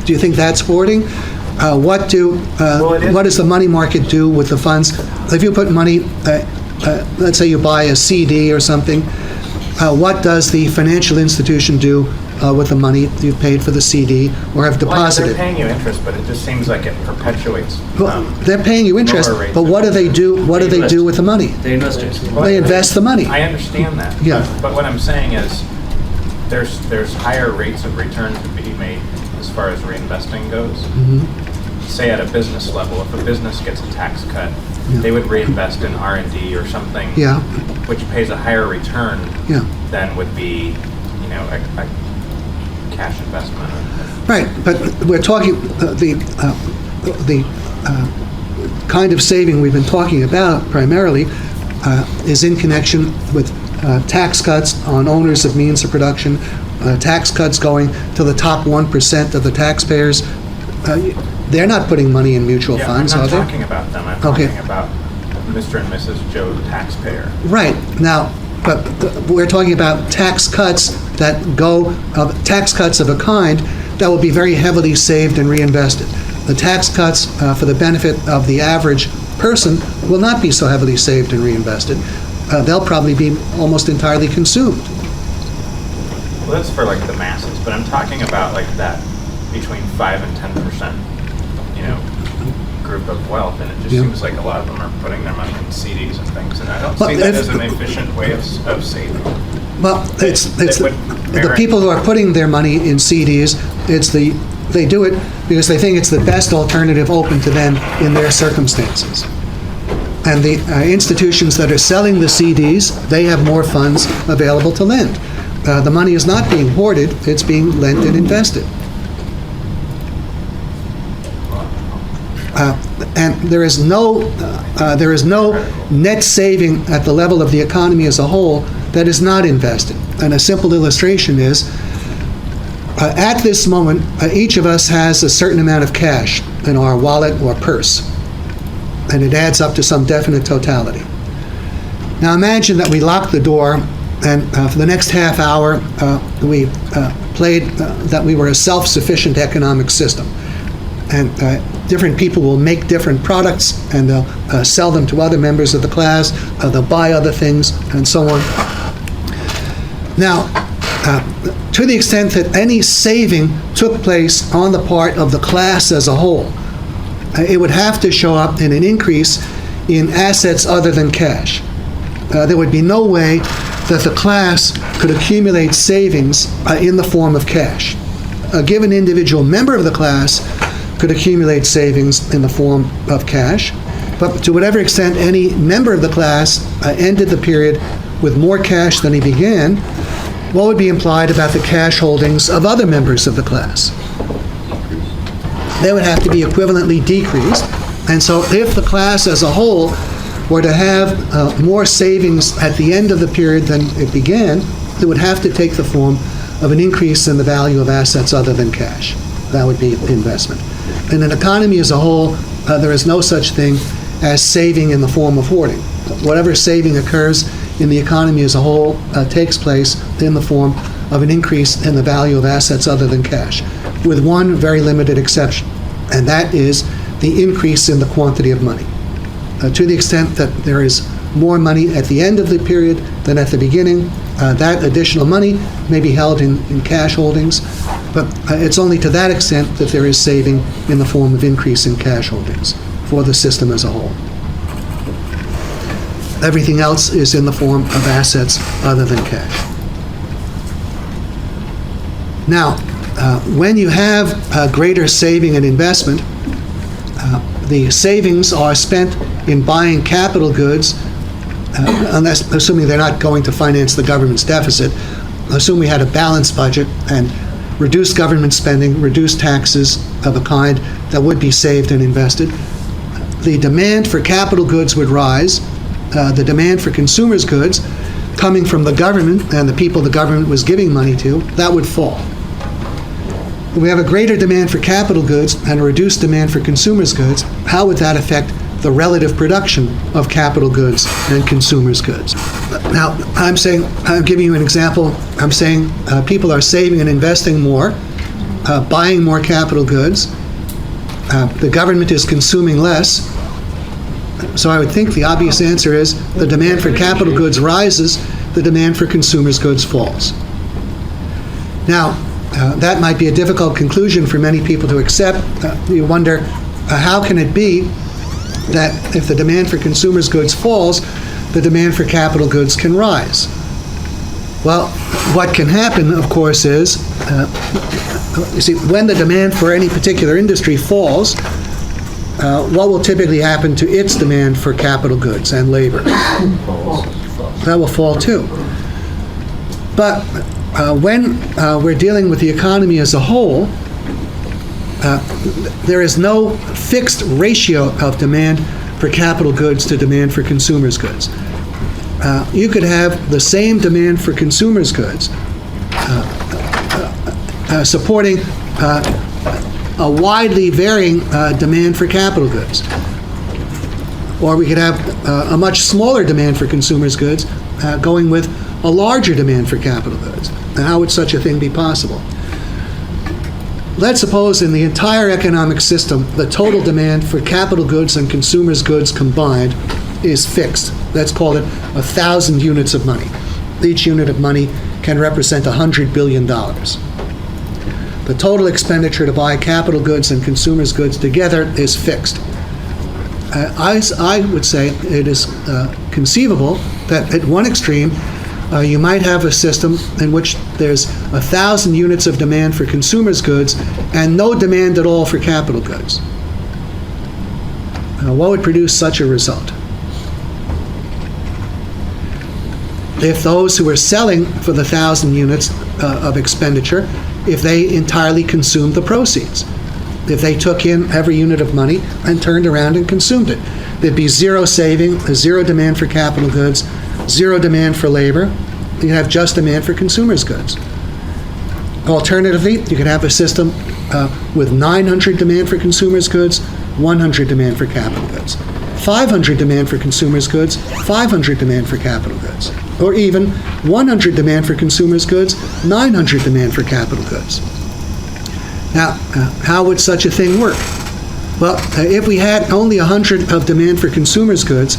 do you think that's hoarding? What Well, it is. does the money market do with the funds? If you put money, let's say you buy a CD or something, what does the financial institution do with the money you've paid for the CD or have Well, deposited? they're paying you interest, but it just seems like it perpetuates. Well, they're paying you interest, lower rates but of what do they do? What do they do with the money? They invest it. They invest the money. I understand that. Yeah. But what I'm saying is, there's higher rates of return to be made as far as reinvesting goes. say at a business level, if a business gets a tax cut, Yeah. they would reinvest in R&D or something Yeah. which pays a higher return Yeah. than would be, a cash investment. Right, but we're talking, the kind of saving we've been talking about primarily is in connection with tax cuts on owners of means of production, tax cuts going to the top 1% of the taxpayers. They're not putting money in mutual Yeah, funds, I'm are not they? talking about them. I'm Okay. talking about Mr. and Mrs. Joe taxpayer. Right, now, but we're talking about tax cuts that go, tax cuts of a kind that will be very heavily saved and reinvested. The tax cuts for the benefit of the average person will not be so heavily saved and reinvested. They'll probably be almost entirely consumed. Well, that's for like the masses, but I'm talking about like that between 5 and 10%, group of wealth, and it just Yeah. seems like a lot of them are putting their money in CDs and things, and I don't Well, see that if- as an efficient way of saving. Well, it's That would the merit- people who are putting their money in CDs, they do it because they think it's the best alternative open to them in their circumstances. And the institutions that are selling the CDs, they have more funds available to lend. The money is not being hoarded, it's being lent and invested. And there is no net saving at the level of the economy as a whole that is not invested. And a simple illustration is, at this moment, each of us has a certain amount of cash in our wallet or purse, and it adds up to some definite totality. Now imagine that we lock the door, and for the next half hour, we played that we were a self-sufficient economic system. And different people will make different products, and they'll sell them to other members of the class, they'll buy other things, and so on. Now, to the extent that any saving took place on the part of the class as a whole, it would have to show up in an increase in assets other than cash. There would be no way that the class could accumulate savings in the form of cash. A given individual member of the class could accumulate savings in the form of cash, but to whatever extent any member of the class ended the period with more cash than he began, what would be implied about the cash holdings of other members of the class? They would have to be equivalently decreased, and so if the class as a whole were to have more savings at the end of the period than it began, it would have to take the form of an increase in the value of assets other than cash. That would be investment. In an economy as a whole, there is no such thing as saving in the form of hoarding. Whatever saving occurs in the economy as a whole takes place in the form of an increase in the value of assets other than cash, with one very limited exception, and that is the increase in the quantity of money. To the extent that there is more money at the end of the period than at the beginning, that additional money may be held in cash holdings, but it's only to that extent that there is saving in the form of increase in cash holdings for the system as a whole. Everything else is in the form of assets other than cash. Now, when you have greater saving and investment, the savings are spent in buying capital goods, assuming they're not going to finance the government's deficit. Assume we had a balanced budget and reduced government spending, reduced taxes of a kind that would be saved and invested. The demand for capital goods would rise. The demand for consumers' goods coming from the government and the people the government was giving money to, that would fall. We have a greater demand for capital goods and a reduced demand for consumers' goods. How would that affect the relative production of capital goods and consumers' goods? Now, I'm giving you an example. I'm saying people are saving and investing more, buying more capital goods. The government is consuming less. So I would think the obvious answer is the demand for capital goods rises, the demand for consumers' goods falls. Now, that might be a difficult conclusion for many people to accept. You wonder, how can it be that if the demand for consumers' goods falls, the demand for capital goods can rise? Well, what can happen, of course, is, you see, when the demand for any particular industry falls, what will typically happen to its demand for capital goods and labor? That will fall too. But when we're dealing with the economy as a whole, there is no fixed ratio of demand for capital goods to demand for consumers' goods. You could have the same demand for consumers' goods supporting a widely varying demand for capital goods. Or we could have a much smaller demand for consumers' goods going with a larger demand for capital goods. And how would such a thing be possible? Let's suppose in the entire economic system, the total demand for capital goods and consumers' goods combined is fixed. Let's call it 1,000 units of money. Each unit of money can represent $100 billion. The total expenditure to buy capital goods and consumers' goods together is fixed. I would say it is conceivable that at one extreme, you might have a system in which there's 1,000 units of demand for consumers' goods and no demand at all for capital goods. What would produce such a result? If those who are selling for the 1,000 units of expenditure, if they entirely consumed the proceeds, if they took in every unit of money and turned around and consumed it, there'd be zero saving, zero demand for capital goods, zero demand for labor. You have just demand for consumers' goods. Alternatively, you could have a system with 900 demand for consumers' goods, 100 demand for capital goods, 500 demand for consumers' goods, 500 demand for capital goods, or even 100 demand for consumers' goods, 900 demand for capital goods. Now, how would such a thing work? Well, if we had only 100 of demand for consumers' goods,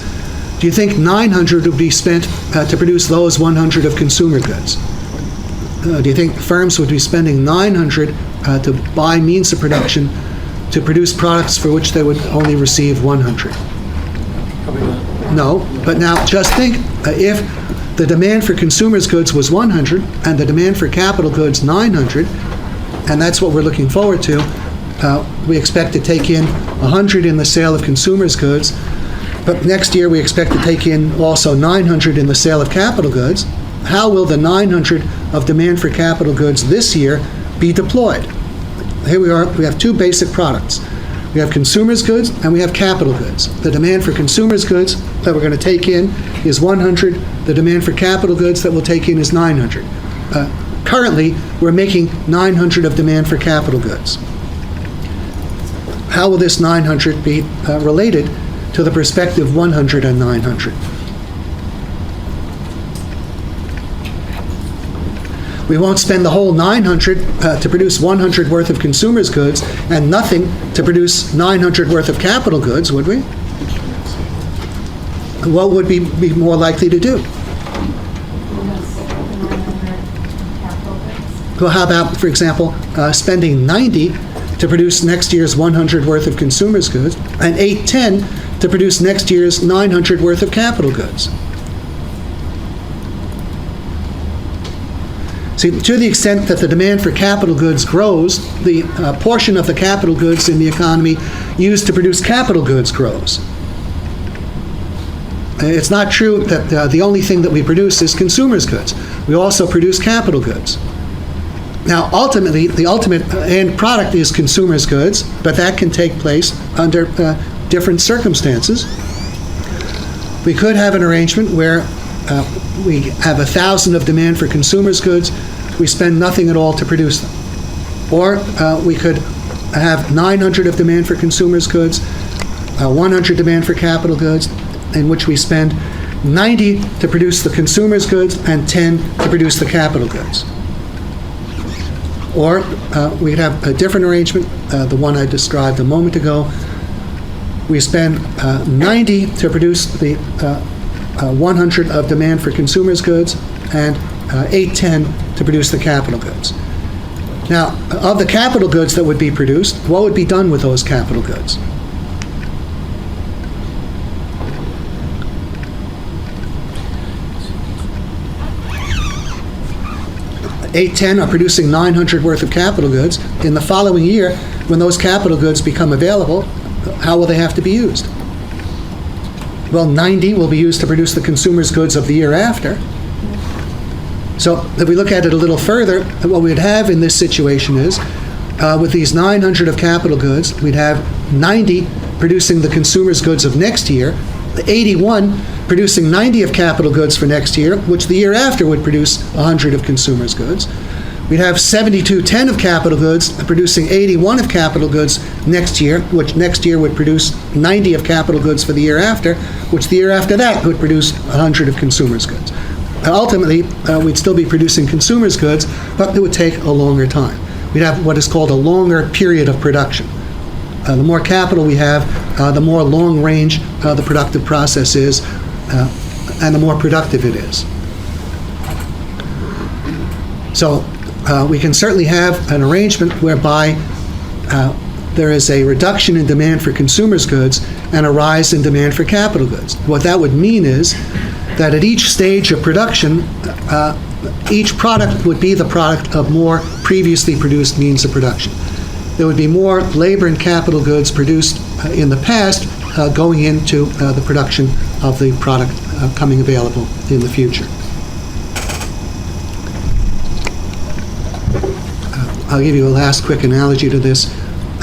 do you think 900 would be spent to produce those 100 of consumer goods? Do you think firms would be spending 900 to buy means of production to produce products for which they would only receive 100? No, but now just think, if the demand for consumers' goods was 100 and the demand for capital goods 900, and that's what we're looking forward to, we expect to take in 100 in the sale of consumers' goods, but next year we expect to take in also 900 in the sale of capital goods. How will the 900 of demand for capital goods this year be deployed? Here we are, we have two basic products. We have consumers' goods and we have capital goods. The demand for consumers' goods that we're going to take in is 100. The demand for capital goods that we'll take in is 900. Currently, we're making 900 of demand for capital goods. How will this 900 be related to the prospective 100 and 900? We won't spend the whole 900 to produce 100 worth of consumers' goods and nothing to produce 900 worth of capital goods, would we? What would we be more likely to do? Well, how about, for example, spending 90 to produce next year's 100 worth of consumers' goods and 810 to produce next year's 900 worth of capital goods? See, to the extent that the demand for capital goods grows, the portion of the capital goods in the economy used to produce capital goods grows. It's not true that the only thing that we produce is consumers' goods. We also produce capital goods. Now, ultimately, the ultimate end product is consumers' goods, but that can take place under different circumstances. We could have an arrangement where we have 1,000 of demand for consumers' goods, we spend nothing at all to produce them. Or we could have 900 of demand for consumers' goods, 100 demand for capital goods, in which we spend 90 to produce the consumers' goods and 10 to produce the capital goods. Or we'd have a different arrangement, the one I described a moment ago. We spend 90 to produce the 100 of demand for consumers' goods and 810 to produce the capital goods. Now, of the capital goods that would be produced, what would be done with those capital goods? $810 are producing 900 worth of capital goods. In the following year, when those capital goods become available, how will they have to be used? Well, 90 will be used to produce the consumer's goods of the year after. So if we look at it a little further, what we'd have in this situation is, with these 900 of capital goods, we'd have 90 producing the consumer's goods of next year, 81 producing 90 of capital goods for next year, which the year after would produce 100 of consumer's goods. We'd have 7210 of capital goods producing 81 of capital goods next year, which next year would produce 90 of capital goods for the year after, which the year after that would produce 100 of consumer's goods. Ultimately, we'd still be producing consumer's goods, but it would take a longer time. We'd have what is called a longer period of production. The more capital we have, the more long range the productive process is, and the more productive it is. So we can certainly have an arrangement whereby there is a reduction in demand for consumers' goods and a rise in demand for capital goods. What that would mean is that at each stage of production, each product would be the product of more previously produced means of production. There would be more labor and capital goods produced in the past going into the production of the product coming available in the future. I'll give you a last quick analogy to this.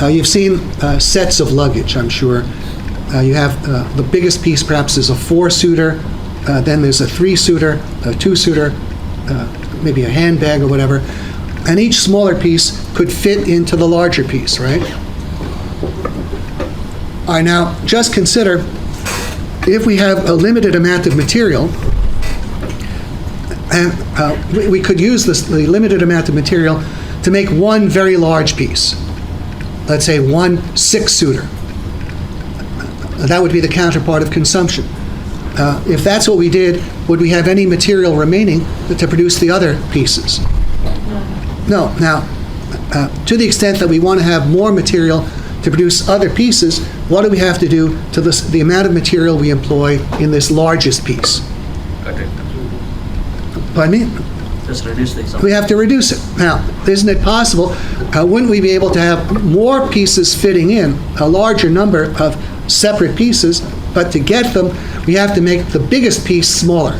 You've seen sets of luggage, I'm sure. You have the biggest piece perhaps is a 4-suiter, then there's a 3-suiter, a 2-suiter, maybe a handbag or whatever, and each smaller piece could fit into the larger piece, right? All right, now just consider if we have a limited amount of material, and we could use the limited amount of material to make one very large piece. Let's say one 6-suiter. That would be the counterpart of consumption. If that's what we did, would we have any material remaining to produce the other pieces? No. Now, to the extent that we want to have more material to produce other pieces, what do we have to do to the amount of material we employ in this largest piece? Pardon me? Just reduce these. We have to reduce it. Now, isn't it possible, wouldn't we be able to have more pieces fitting in, a larger number of separate pieces, but to get them, we have to make the biggest piece smaller.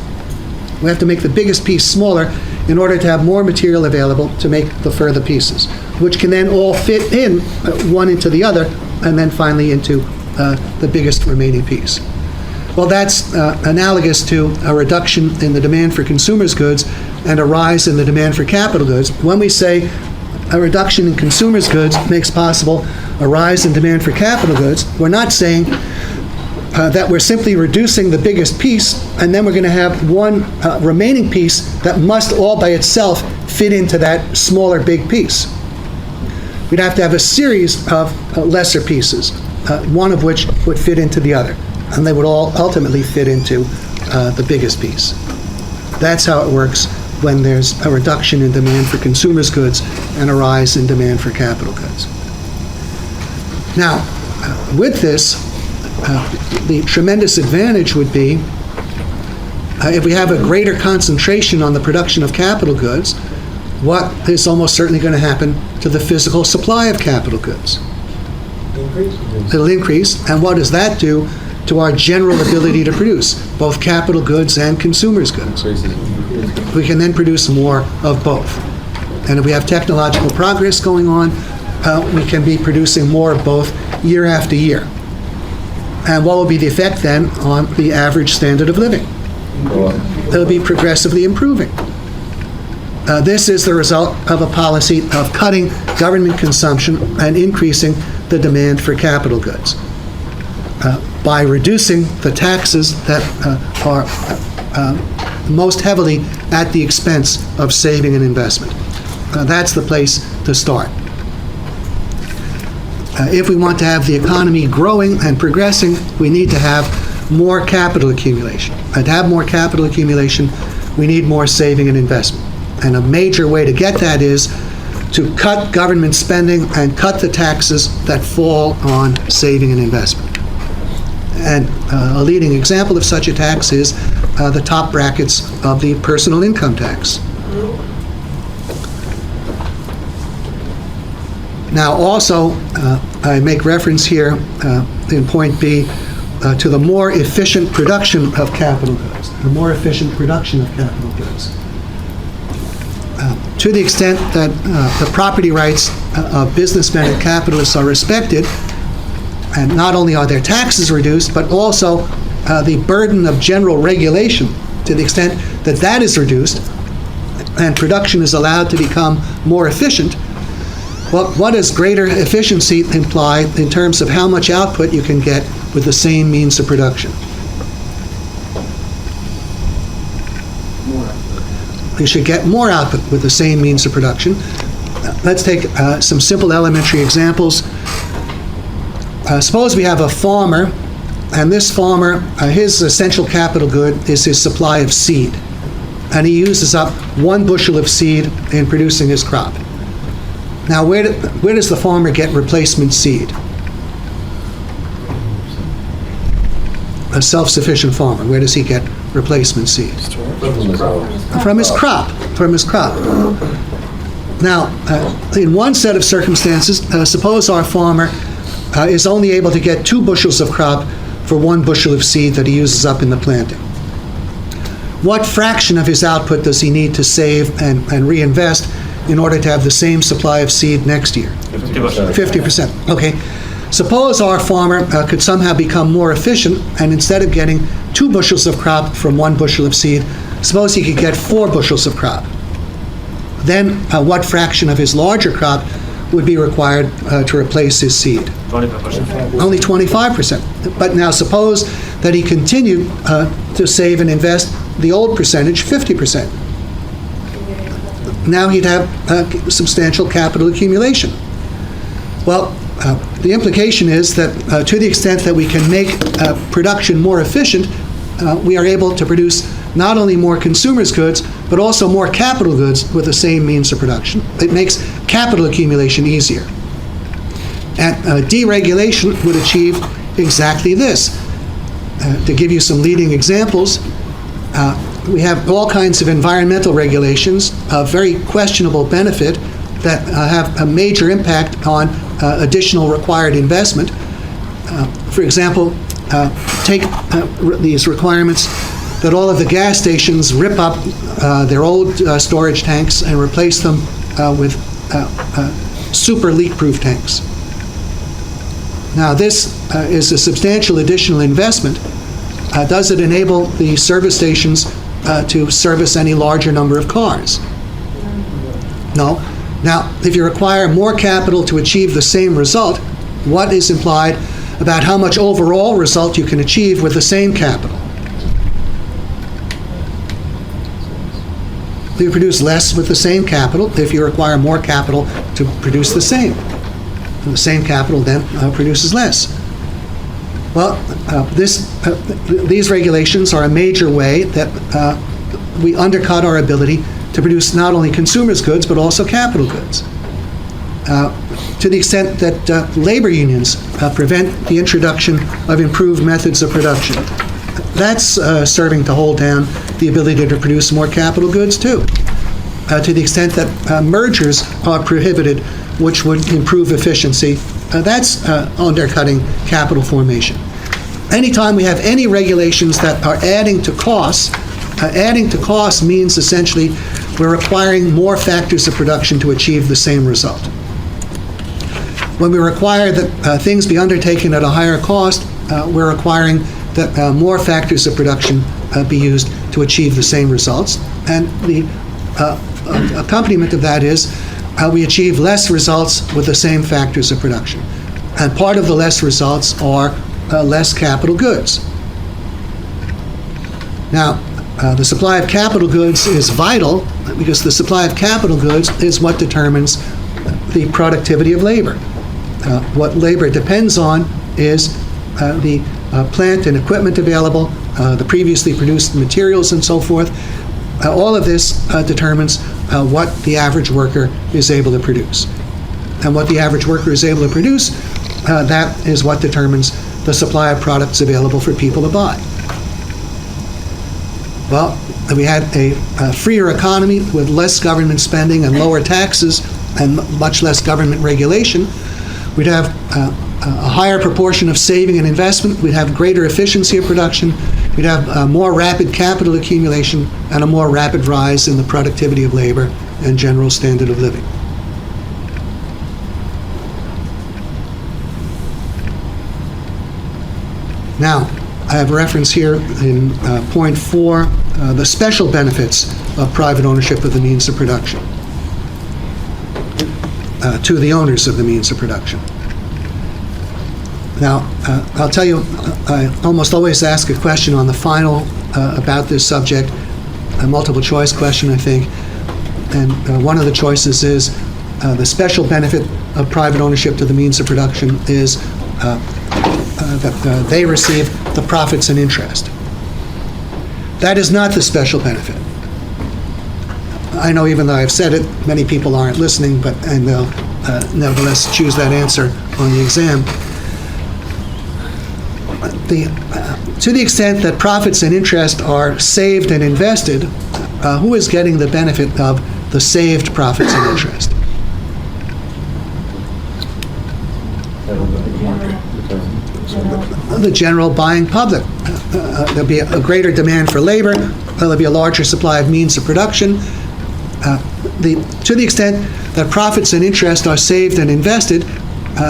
We have to make the biggest piece smaller in order to have more material available to make the further pieces, which can then all fit in one into the other, and then finally into the biggest remaining piece. Well, that's analogous to a reduction in the demand for consumers' goods and a rise in the demand for capital goods. When we say a reduction in consumers' goods makes possible a rise in demand for capital goods, we're not saying that we're simply reducing the biggest piece and then we're going to have one remaining piece that must all by itself fit into that smaller big piece. We'd have to have a series of lesser pieces, one of which would fit into the other, and they would all ultimately fit into the biggest piece. That's how it works when there's a reduction in demand for consumers' goods and a rise in demand for capital goods. Now, with this, the tremendous advantage would be if we have a greater concentration on the production of capital goods, what is almost certainly going to happen to the physical supply of capital goods? It'll increase, and what does that do to our general ability to produce both capital goods and consumers' goods? We can then produce more of both. And if we have technological progress going on, we can be producing more of both year after year. And what will be the effect then on the average standard of living? It'll be progressively improving. This is the result of a policy of cutting government consumption and increasing the demand for capital goods. By reducing the taxes that are most heavily at the expense of saving and investment. That's the place to start. If we want to have the economy growing and progressing, we need to have more capital accumulation. And to have more capital accumulation, we need more saving and investment. And a major way to get that is to cut government spending and cut the taxes that fall on saving and investment. And a leading example of such a tax is the top brackets of the personal income tax. Now, also, I make reference here in point B to the more efficient production of capital goods. The more efficient production of capital goods. To the extent that the property rights of businessmen and capitalists are respected, and not only are their taxes reduced, but also the burden of general regulation, to the extent that that is reduced, and production is allowed to become more efficient, well, what does greater efficiency imply in terms of how much output you can get with the same means of production? You should get more output with the same means of production. Let's take some simple elementary examples. Suppose we have a farmer, and this farmer, his essential capital good is his supply of seed. And he uses up 1 bushel of seed in producing his crop. Now, where does the farmer get replacement seed? A self-sufficient farmer, where does he get replacement seed? From his crop. Now, in one set of circumstances, suppose our farmer is only able to get 2 bushels of crop for 1 bushel of seed that he uses up in the planting. What fraction of his output does he need to save and reinvest in order to have the same supply of seed next year? 50%. Okay. Suppose our farmer could somehow become more efficient, and instead of getting 2 bushels of crop from 1 bushel of seed, suppose he could get 4 bushels of crop. Then what fraction of his larger crop would be required to replace his seed? 25%. Only 25%. But now suppose that he continued to save and invest the old percentage, 50%. Now he'd have substantial capital accumulation. Well, the implication is that to the extent that we can make production more efficient, we are able to produce not only more consumers' goods, but also more capital goods with the same means of production. It makes capital accumulation easier. And deregulation would achieve exactly this. To give you some leading examples, we have all kinds of environmental regulations of very questionable benefit that have a major impact on additional required investment. For example, take these requirements that all of the gas stations rip up their old storage tanks and replace them with super leak-proof tanks. Now, this is a substantial additional investment. Does it enable the service stations to service any larger number of cars? No. Now, if you require more capital to achieve the same result, what is implied about how much overall result you can achieve with the same capital? You produce less with the same capital if you require more capital to produce the same. And the same capital then produces less. Well, these regulations are a major way that we undercut our ability to produce not only consumers' goods, but also capital goods. To the extent that labor unions prevent the introduction of improved methods of production, that's serving to hold down the ability to produce more capital goods, too. To the extent that mergers are prohibited, which would improve efficiency, that's undercutting capital formation. Anytime we have any regulations that are adding to costs means essentially we're requiring more factors of production to achieve the same result. When we require that things be undertaken at a higher cost, we're requiring that more factors of production be used to achieve the same results. And the accompaniment of that is we achieve less results with the same factors of production. And part of the less results are less capital goods. Now, the supply of capital goods is vital because the supply of capital goods is what determines the productivity of labor. What labor depends on is the plant and equipment available, the previously produced materials and so forth. All of this determines what the average worker is able to produce. And what the average worker is able to produce, that is what determines the supply of products available for people to buy. Well, we had a freer economy with less government spending and lower taxes and much less government regulation, we'd have a higher proportion of saving and investment, we'd have greater efficiency of production, we'd have more rapid capital accumulation, and a more rapid rise in the productivity of labor and general standard of living. Now, I have a reference here in point 4, the special benefits of private ownership of the means of production to the owners of the means of production. Now, I'll tell you, I almost always ask a question on the final about this subject, a multiple choice question, I think, and one of the choices is the special benefit of private ownership to the means of production is that they receive the profits and interest. That is not the special benefit. I know even though I've said it, many people aren't listening, and they'll nevertheless choose that answer on the exam. To the extent that profits and interest are saved and invested, who is getting the benefit of the saved profits and interest? The general buying public. There'll be a greater demand for labor, there'll be a larger supply of means of production. To the extent that profits and interest are saved and invested,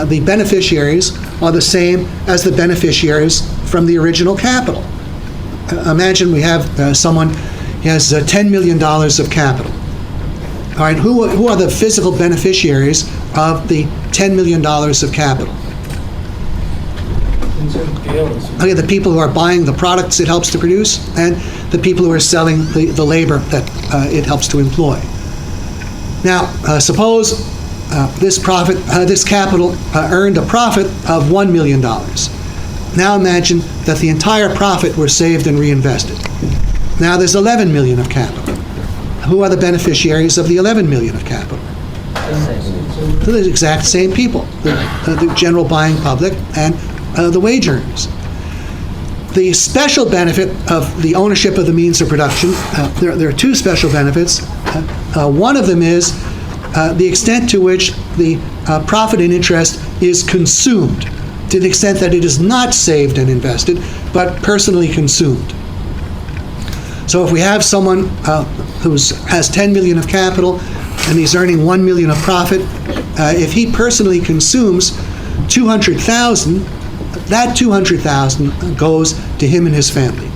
the beneficiaries are the same as the beneficiaries from the original capital. Imagine we have someone who has $10 million of capital. All right, who are the physical beneficiaries of the $10 million of capital? Okay, the people who are buying the products it helps to produce, and the people who are selling the labor that it helps to employ. Now, suppose this capital earned a profit of $1 million. Now imagine that the entire profit were saved and reinvested. Now there's 11 million of capital. Who are the beneficiaries of the 11 million of capital? The exact same people, the general buying public and the wage earners. The special benefit of the ownership of the means of production, there are two special benefits. One of them is the extent to which the profit and interest is consumed, to the extent that it is not saved and invested, but personally consumed. So if we have someone who has 10 million of capital and he's earning 1 million of profit, if he personally consumes 200,000, that 200,000 goes to him and his family.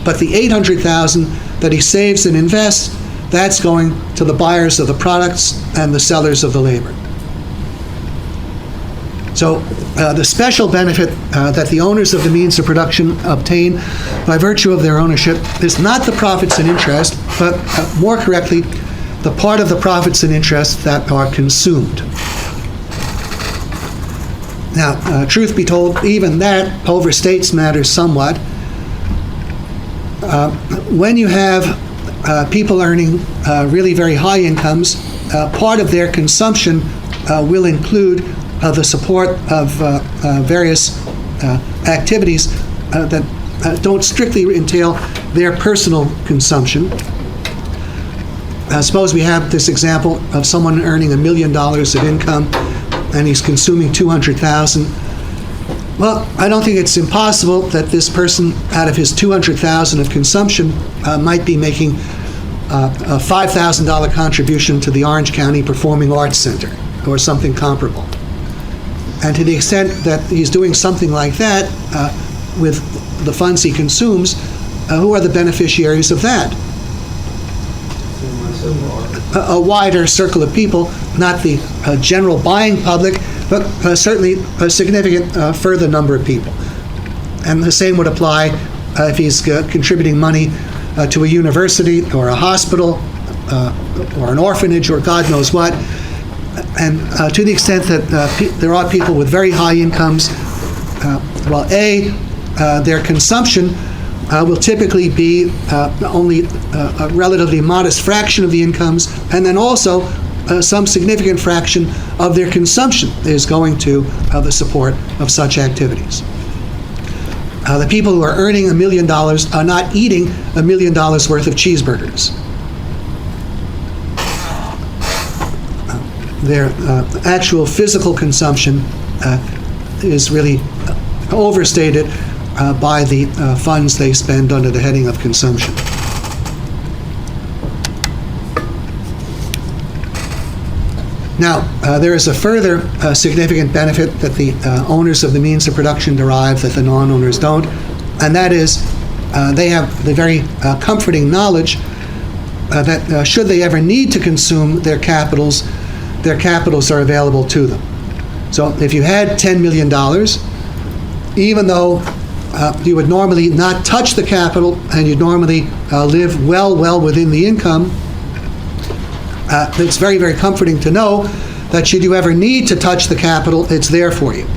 But the 800,000 that he saves and invests, that's going to the buyers of the products and the sellers of the labor. So the special benefit that the owners of the means of production obtain by virtue of their ownership is not the profits and interest, but more correctly, the part of the profits and interests that are consumed. Now, truth be told, even that overstates matters somewhat. When you have people earning really very high incomes, part of their consumption will include the support of various activities that don't strictly entail their personal consumption. Suppose we have this example of someone earning $1 million of income and he's consuming 200,000. Well, I don't think it's impossible that this person, out of his 200,000 of consumption, might be making a $5,000 contribution to the Orange County Performing Arts Center or something comparable. And to the extent that he's doing something like that with the funds he consumes, who are the beneficiaries of that? A wider circle of people, not the general buying public, but certainly a significant further number of people. And the same would apply if he's contributing money to a university or a hospital or an orphanage or God knows what. And to the extent that there are people with very high incomes, their consumption will typically be only a relatively modest fraction of the incomes, and then also some significant fraction of their consumption is going to the support of such activities. The people who are earning $1 million are not eating $1 million worth of cheeseburgers. Their actual physical consumption is really overstated by the funds they spend under the heading of consumption. Now, there is a further significant benefit that the owners of the means of production derive that the non-owners don't, and that is they have the very comforting knowledge that should they ever need to consume their capitals are available to them. So if you had $10 million, even though you would normally not touch the capital and you'd normally live well within the income, it's very, very comforting to know that should you ever need to touch the capital, it's there for you.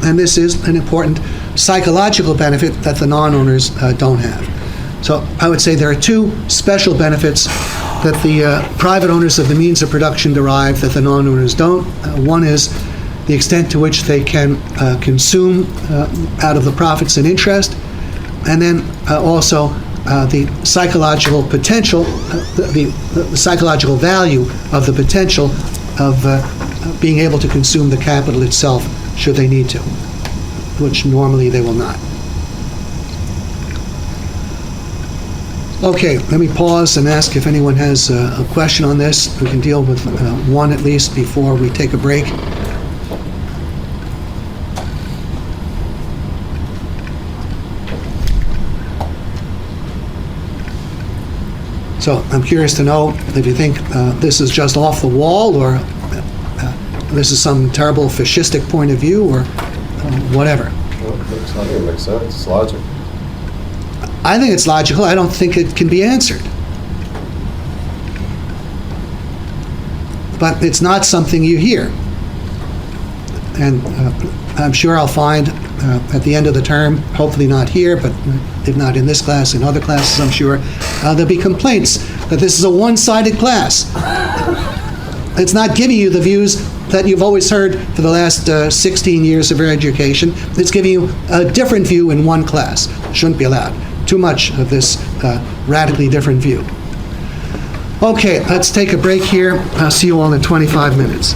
And this is an important psychological benefit that the non-owners don't have. So I would say there are two special benefits that the private owners of the means of production derive that the non-owners don't. One is the extent to which they can consume out of the profits and interest, and then also the psychological potential, the psychological value of the potential of being able to consume the capital itself should they need to, which normally they will not. Okay, let me pause and ask if anyone has a question on this. We can deal with one at least before we take a break. So I'm curious to know if you think this is just off the wall, or this is some terrible fascistic point of view, or whatever. Well, I think it makes sense. It's logic. I think it's logical. I don't think it can be answered. But it's not something you hear. And I'm sure I'll find at the end of the term, hopefully not here, but if not in this class, in other classes, I'm sure, there'll be complaints that this is a one-sided class. It's not giving you the views that you've always heard for the last 16 years of your education. It's giving you a different view in one class. Shouldn't be allowed. Too much of this radically different view. Okay, let's take a break here. I'll see you all in 25 minutes.